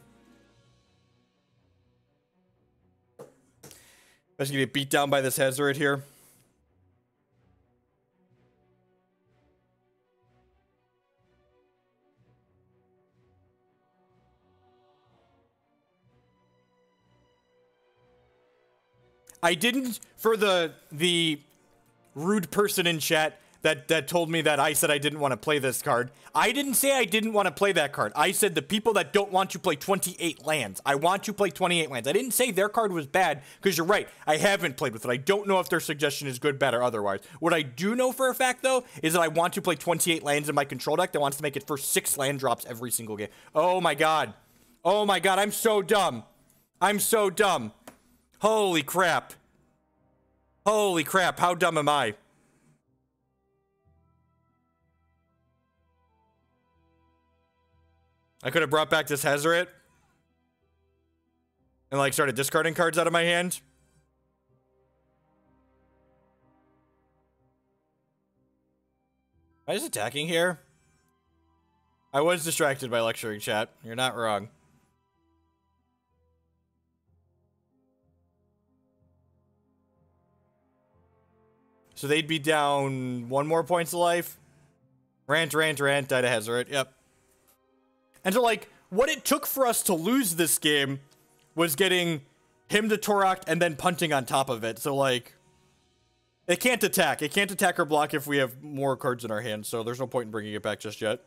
[SPEAKER 1] I'm just gonna get beat down by this Hazard here. I didn't, for the rude person in chat that told me that I said I didn't want to play this card. I didn't say I didn't want to play that card. I said the people that don't want to play 28 lands. I want to play 28 lands. I didn't say their card was bad, because you're right. I haven't played with it. I don't know if their suggestion is good, bad, or otherwise. What I do know for a fact, though, is that I want to play 28 lands in my control deck that wants to make it for 6 land drops every single game. Oh my god. Oh my god, I'm so dumb. I'm so dumb. Holy crap. Holy crap, how dumb am I? I could have brought back this Hazard and like started discarding cards out of my hand. Am I just attacking here? I was distracted by lecturing chat. You're not wrong. So they'd be down 1 more points of life. Rant, died a Hazard. Yep. And so, like, what it took for us to lose this game was getting him to Torrential and then punting on top of it. So, like, it can't attack. It can't attack or block if we have more cards in our hand. So there's no point in bringing it back just yet.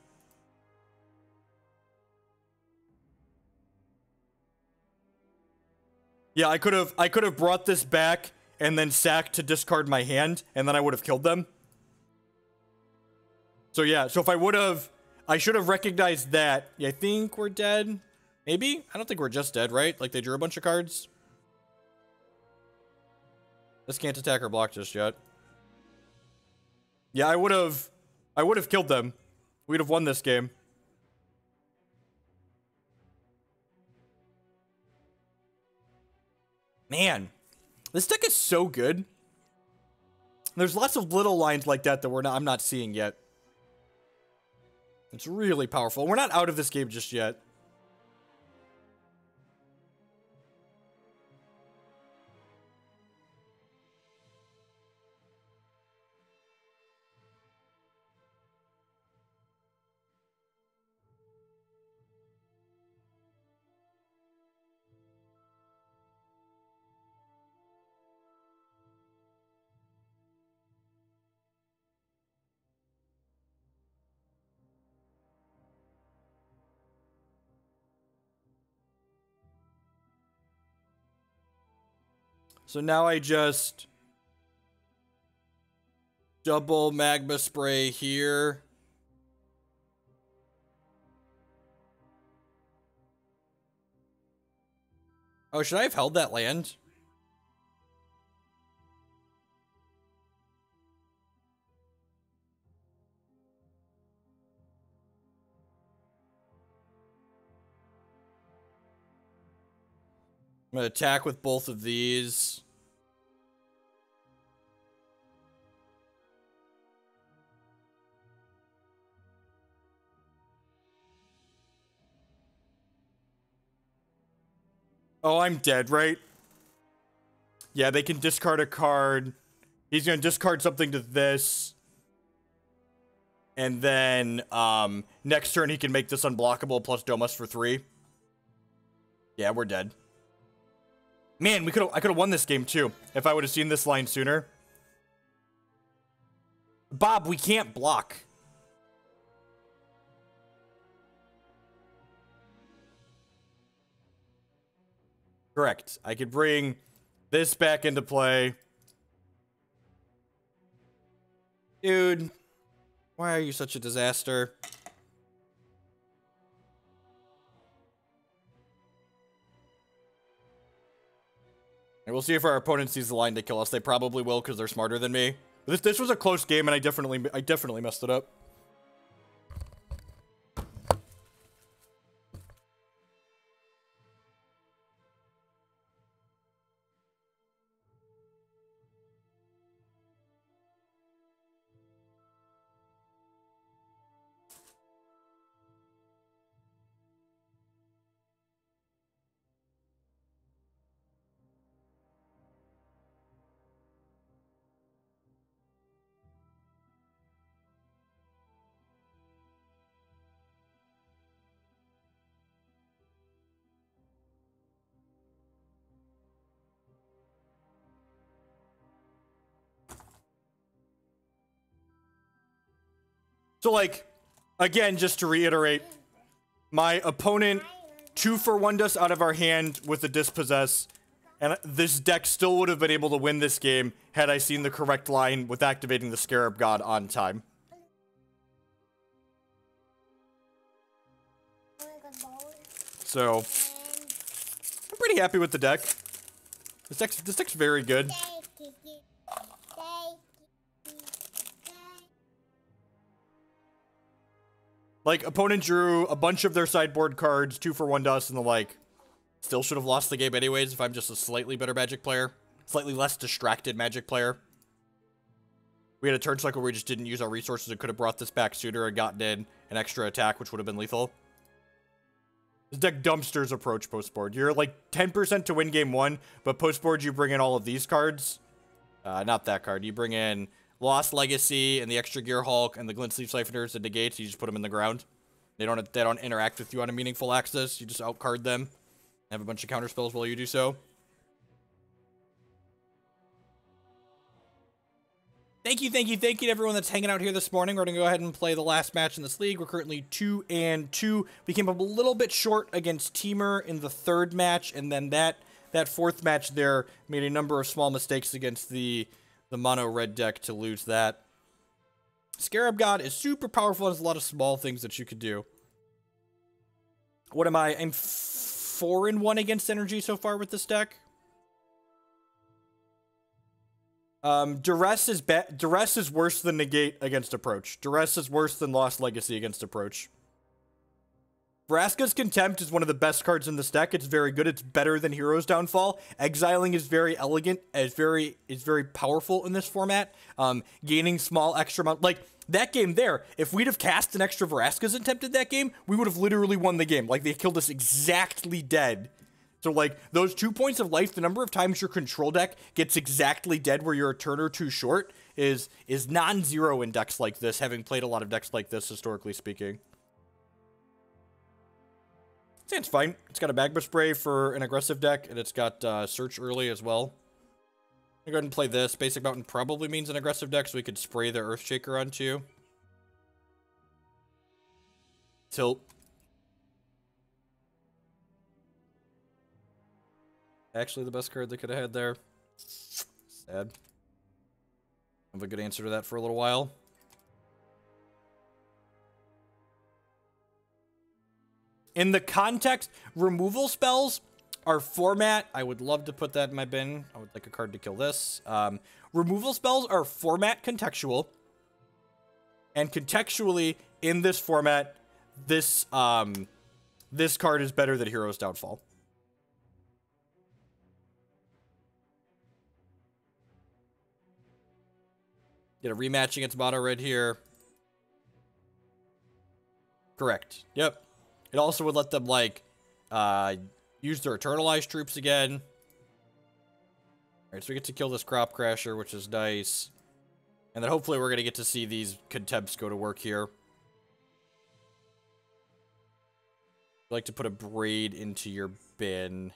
[SPEAKER 1] Yeah, I could have brought this back and then sacked to discard my hand, and then I would have killed them. So yeah, so if I should have recognized that. Yeah, I think we're dead. Maybe? I don't think we're just dead, right? Like, they drew a bunch of cards. This can't attack or block just yet. Yeah, I would have killed them. We'd have won this game. Man, this deck is so good. There's lots of little lines like that that I'm not seeing yet. It's really powerful. We're not out of this game just yet. So now I just double Magma Spray here. Oh, should I have held that land? I'm going to attack with both of these. Oh, I'm dead, right? Yeah, they can discard a card. He's going to discard something to this. And then, next turn he can make this unblockable plus Domus for 3. Yeah, we're dead. Man, I could have won this game too if I would have seen this line sooner. Bob, we can't block. Correct. I could bring this back into play. Dude, why are you such a disaster? And we'll see if our opponent sees the line to kill us. They probably will because they're smarter than me. But this was a close game, and I definitely messed it up. So, like, again, just to reiterate, my opponent 2-for-1'd us out of our hand with the Dispossess, and this deck still would have been able to win this game had I seen the correct line with activating the Scarab God on time. So, I'm pretty happy with the deck. This deck's very good. Like, opponent drew a bunch of their sideboard cards, 2-for-1 to us, and the like. Still should have lost the game anyways if I'm just a slightly better Magic player. Slightly less distracted Magic player. We had a turn cycle where we just didn't use our resources and could have brought this back sooner and gotten in an extra attack, which would have been lethal. This deck dumpsters approach post-board. You're like 10% to win game 1, but post-board you bring in all of these cards. Not that card. You bring in Lost Legacy and the extra Gearhulk and the Glint-Sleeve Siphoners and Negates. You just put them in the ground. They don't interact with you on a meaningful axis. You just outcard them. Have a bunch of counter spells while you do so. Thank you to everyone that's hanging out here this morning. We're going to go ahead and play the last match in this league. We're currently 2-2. We came up a little bit short against Teamer in the third match, and then that fourth match there made a number of small mistakes against the mono red deck to lose that. Scarab God is super powerful. There's a lot of small things that you could do. What am I? I'm 4-1 against energy so far with this deck. Duress is worse than Negate against approach. Duress is worse than Lost Legacy against approach. Vraska's Contempt is one of the best cards in this deck. It's very good. It's better than Hero's Downfall. Exiling is very elegant. Is very powerful in this format. Gaining small extra amount. Like, that game there, if we'd have cast an extra Vraska's Contempt in that game, we would have literally won the game. Like, they killed us exactly dead. So, like, those 2 points of life, the number of times your control deck gets exactly dead where you're a turn or two short is non-zero in decks like this, having played a lot of decks like this, historically speaking. It's fine. It's got a Magma Spray for an aggressive deck, and it's got Search early as well. I'm going to go ahead and play this. Basic Mountain probably means an aggressive deck, so we could spray the Earthshaker onto you. Tilt. Actually, the best card they could have had there. Sad. Have a good answer to that for a little while. In the context, removal spells are format. I would love to put that in my bin. I would like a card to kill this. Removal spells are format contextual. And contextually, in this format, this card is better than Hero's Downfall. Get a rematch against Mono Red here. Correct. Yep. It also would let them, like, use their Eternalized troops again. Alright, so we get to kill this Crop Crasher, which is nice. And then hopefully we're going to get to see these Contempts go to work here. I'd like to put a Braid into your bin.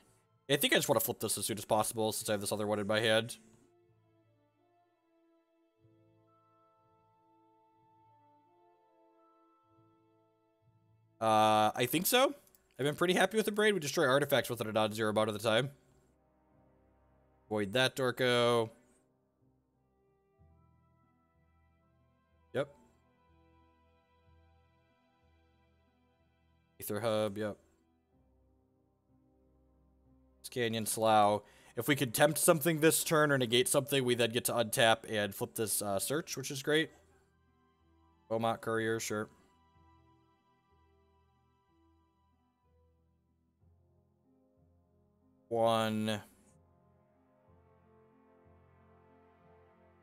[SPEAKER 1] I think I just want to flip this as soon as possible, since I have this other one in my hand. I think so. I've been pretty happy with the Braid. We destroy artifacts with it a non-zero amount of the time. Void that, Dorko. Yep. Aether Hub, yep. It's Canyon Slough. If we could tempt something this turn or negate something, we then get to untap and flip this search, which is great. Beaumont Courier, sure. One.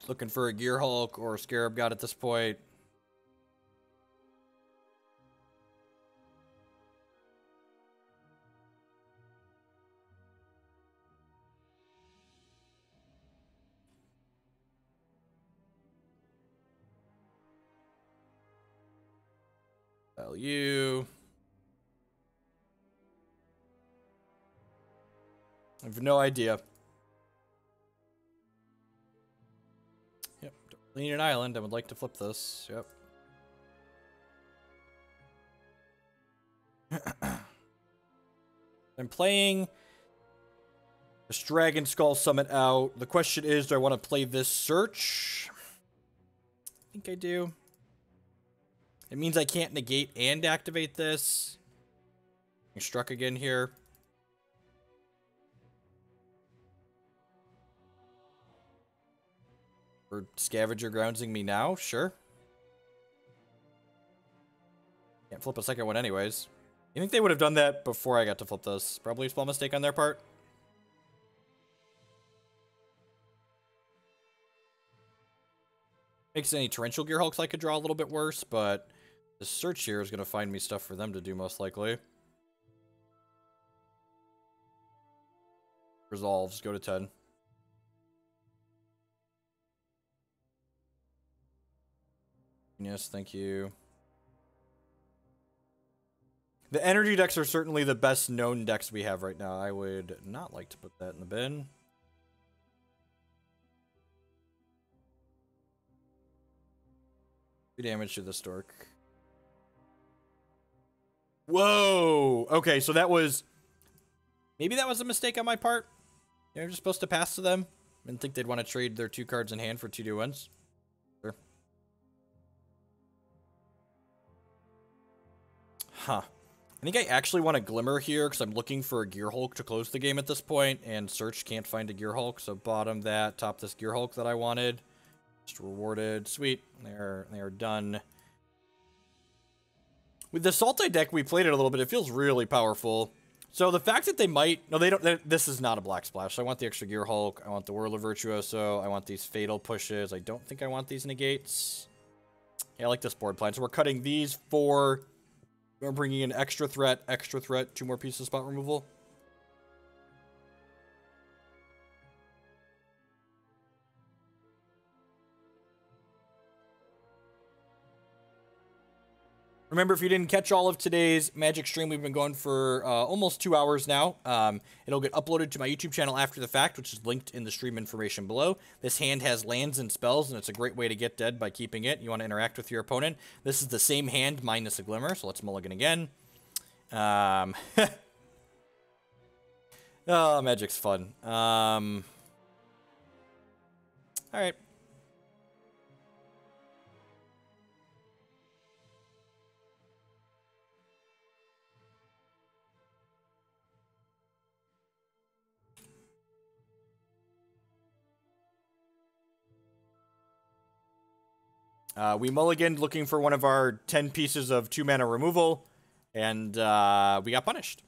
[SPEAKER 1] Looking for a Gearhulk or a Scarab God at this point. Value. I have no idea. Yep. Lean an island. I would like to flip this. Yep. I'm playing this Dragonskull Summit out. The question is, do I want to play this search? I think I do. It means I can't negate and activate this. I struck again here. Or Scavenger Groundsing me now? Sure. Can't flip a second one anyways. You think they would have done that before I got to flip this? Probably a small mistake on their part. Makes any Torrential Gearhulks I could draw a little bit worse, but the search here is going to find me stuff for them to do most likely. Resolves, go to 10. Yes, thank you. The energy decks are certainly the best known decks we have right now. I would not like to put that in the bin. Two damage to the Stork. Whoa! Okay, so that was... Maybe that was a mistake on my part. You're just supposed to pass to them. I didn't think they'd want to trade their 2 cards in hand for 2 2-1s. Sure. Huh. I think I actually want a Glimmer here because I'm looking for a Gearhulk to close the game at this point, and Search can't find a Gearhulk, so bottom that, top this Gearhulk that I wanted. Just rewarded. Sweet. They are done. With the Sultai deck, we played it a little bit. It feels really powerful. So the fact that they might... No, they don't... This is not a Black Splash. So I want the extra Gearhulk. I want the Whirler Virtuoso. I want these Fatal Pushes. I don't think I want these Negates. Yeah, I like this board plan. So we're cutting these 4. We're bringing in extra threat, 2 more pieces of spot removal. Remember, if you didn't catch all of today's Magic stream, we've been going for almost 2 hours now. It'll get uploaded to my YouTube channel after the fact, which is linked in the stream information below. This hand has lands and spells, and it's a great way to get dead by keeping it. You want to interact with your opponent. This is the same hand minus a Glimmer, so let's mulligan again. Oh, Magic's fun. All right. We mulliganed looking for one of our 10 pieces of 2-mana removal, and we got punished.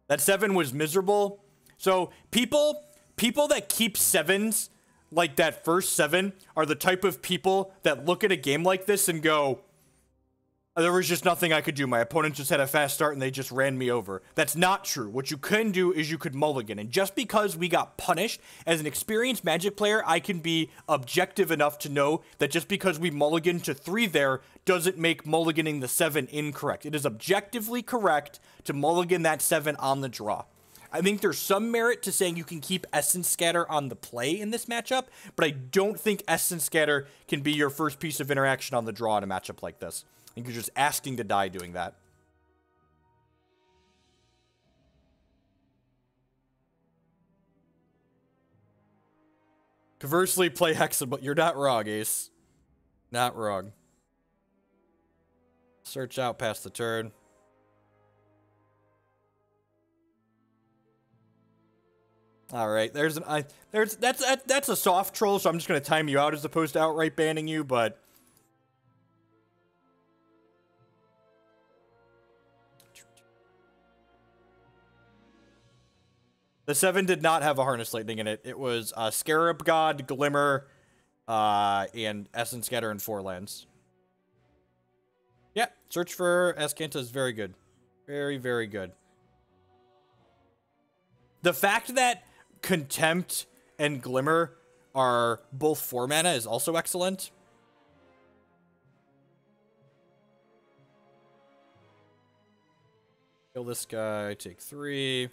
[SPEAKER 1] That 7 was miserable. So people that keep 7s, like that first 7, are the type of people that look at a game like this and go, there was just nothing I could do. My opponent just had a fast start and they just ran me over. That's not true. What you can do is you could mulligan. And just because we got punished, as an experienced Magic player, I can be objective enough to know that just because we mulligan to 3 there doesn't make mulliganing the 7 incorrect. It is objectively correct to mulligan that 7 on the draw. I think there's some merit to saying you can keep Essence Scatter on the play in this matchup, but I don't think Essence Scatter can be your first piece of interaction on the draw in a matchup like this. I think you're just asking to die doing that. Conversely, play Hexa, but you're not wrong, Ace. Not wrong. Search out past the turn. All right, that's a soft troll, so I'm just gonna time you out as opposed to outright banning you, but. The 7 did not have a Harness Lightning in it. It was Scarab God, Glimmer, and Essence Scatter and 4 lands. Yeah, search for Azcanta is very good. Very, very good. The fact that Contempt and Glimmer are both 4 mana is also excellent. Kill this guy, take 3.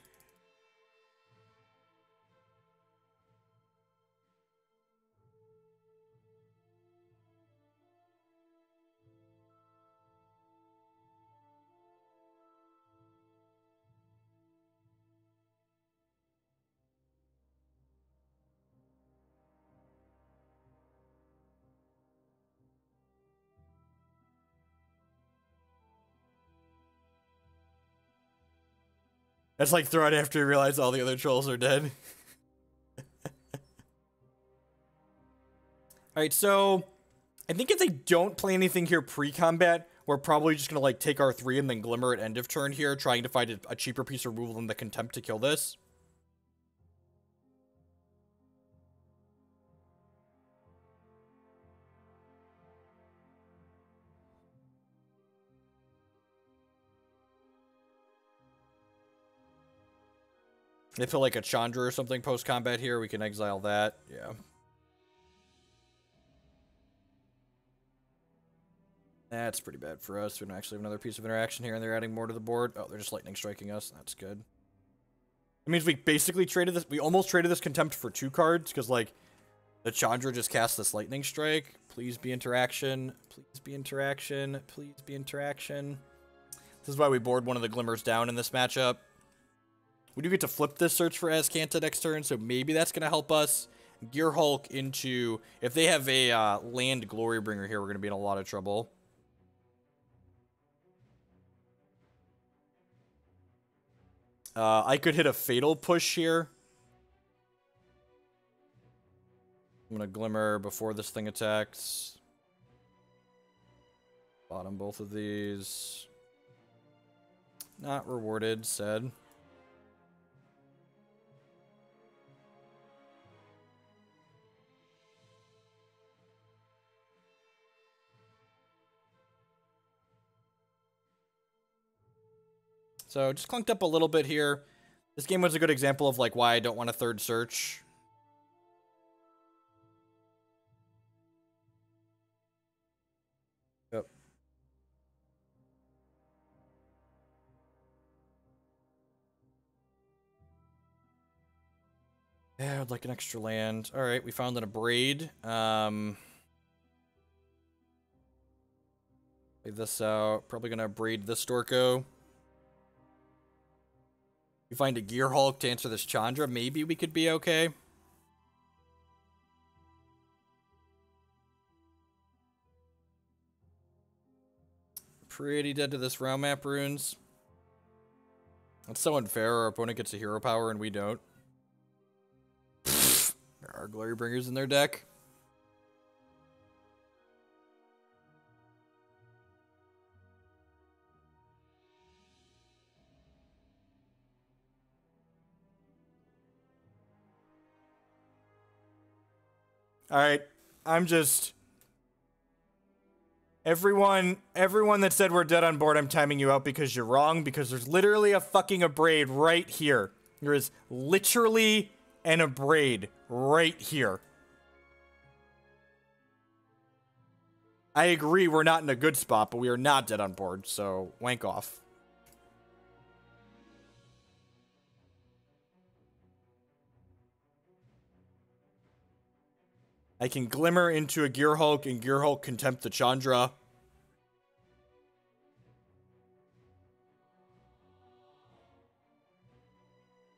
[SPEAKER 1] That's like throw it after you realize all the other trolls are dead. Alright, so I think if they don't play anything here pre-combat, we're probably just going to like take our 3 and then Glimmer at end of turn here, trying to find a cheaper piece of removal than the Contempt to kill this. They feel like a Chandra or something post-combat here. We can exile that. Yeah. That's pretty bad for us. We don't actually have another piece of interaction here, and they're adding more to the board. Oh, they're just lightning striking us. That's good. It means we basically traded this. We almost traded this Contempt for 2 cards, because, like, the Chandra just cast this lightning strike. Please be interaction. Please be interaction. Please be interaction. This is why we board one of the Glimmers down in this matchup. We do get to flip this search for Azcanta next turn, so maybe that's going to help us. Gearhulk into... If they have a land Glorybringer here, we're going to be in a lot of trouble. I could hit a Fatal Push here. I'm going to Glimmer before this thing attacks. Bottom both of these. Not rewarded, said. So just clunked up a little bit here. This game was a good example of like why I don't want a third search. Yep. Yeah, I'd like an extra land. All right, we found an Abrade. Play this out. Probably gonna Abrade this Storko. You find a Gearhulk to answer this Chandra, maybe we could be okay. Pretty dead to this round map runes. That's so unfair. Our opponent gets a hero power and we don't. There are Glory Bringers in their deck. Alright, I'm just... Everyone that said we're dead on board, I'm timing you out because you're wrong, because there's literally a fucking Abrade right here. There is literally an Abrade right here. I agree we're not in a good spot, but we are not dead on board, so wank off. I can Glimmer into a Gearhulk and Gearhulk Contempt the Chandra.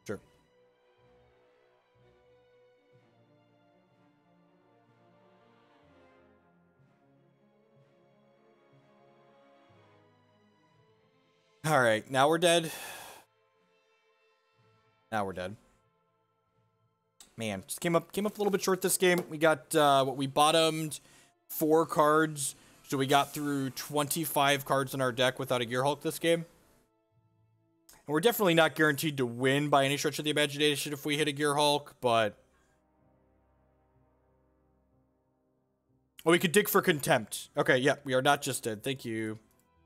[SPEAKER 1] Sure. Alright, now we're dead. Now we're dead. Man, just came up a little bit short this game. We got, what we bottomed 4 cards. So we got through 25 cards in our deck without a Gearhulk this game. And we're definitely not guaranteed to win by any stretch of the imagination if we hit a Gearhulk, but... Oh, we could dig for Contempt. Okay, yeah, we are not just dead. Thank you.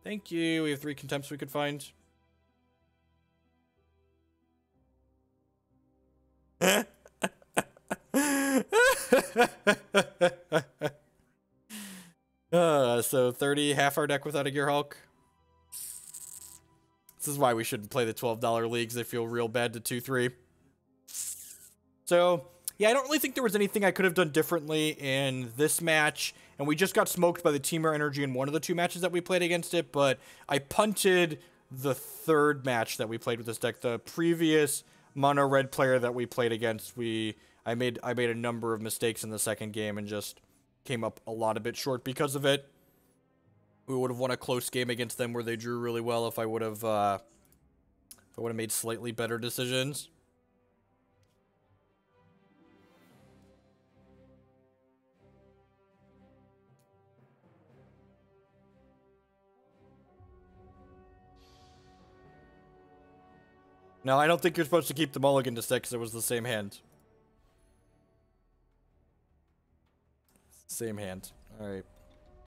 [SPEAKER 1] Thank you. We have 3 Contempts we could find. So 30, half our deck without a Gearhulk. This is why we shouldn't play the $12 leagues. They feel real bad to 2-3. So, yeah, I don't really think there was anything I could have done differently in this match. And we just got smoked by the Teamer Energy in one of the 2 matches that we played against it. But I punted the 3rd match that we played with this deck. The previous mono red player that we played against, I made a number of mistakes in the 2nd game and just came up a lot a bit short because of it. We would have won a close game against them where they drew really well if I would have made slightly better decisions. No, I don't think you're supposed to keep the mulligan to 6. It was the same hand. Same hand. All right.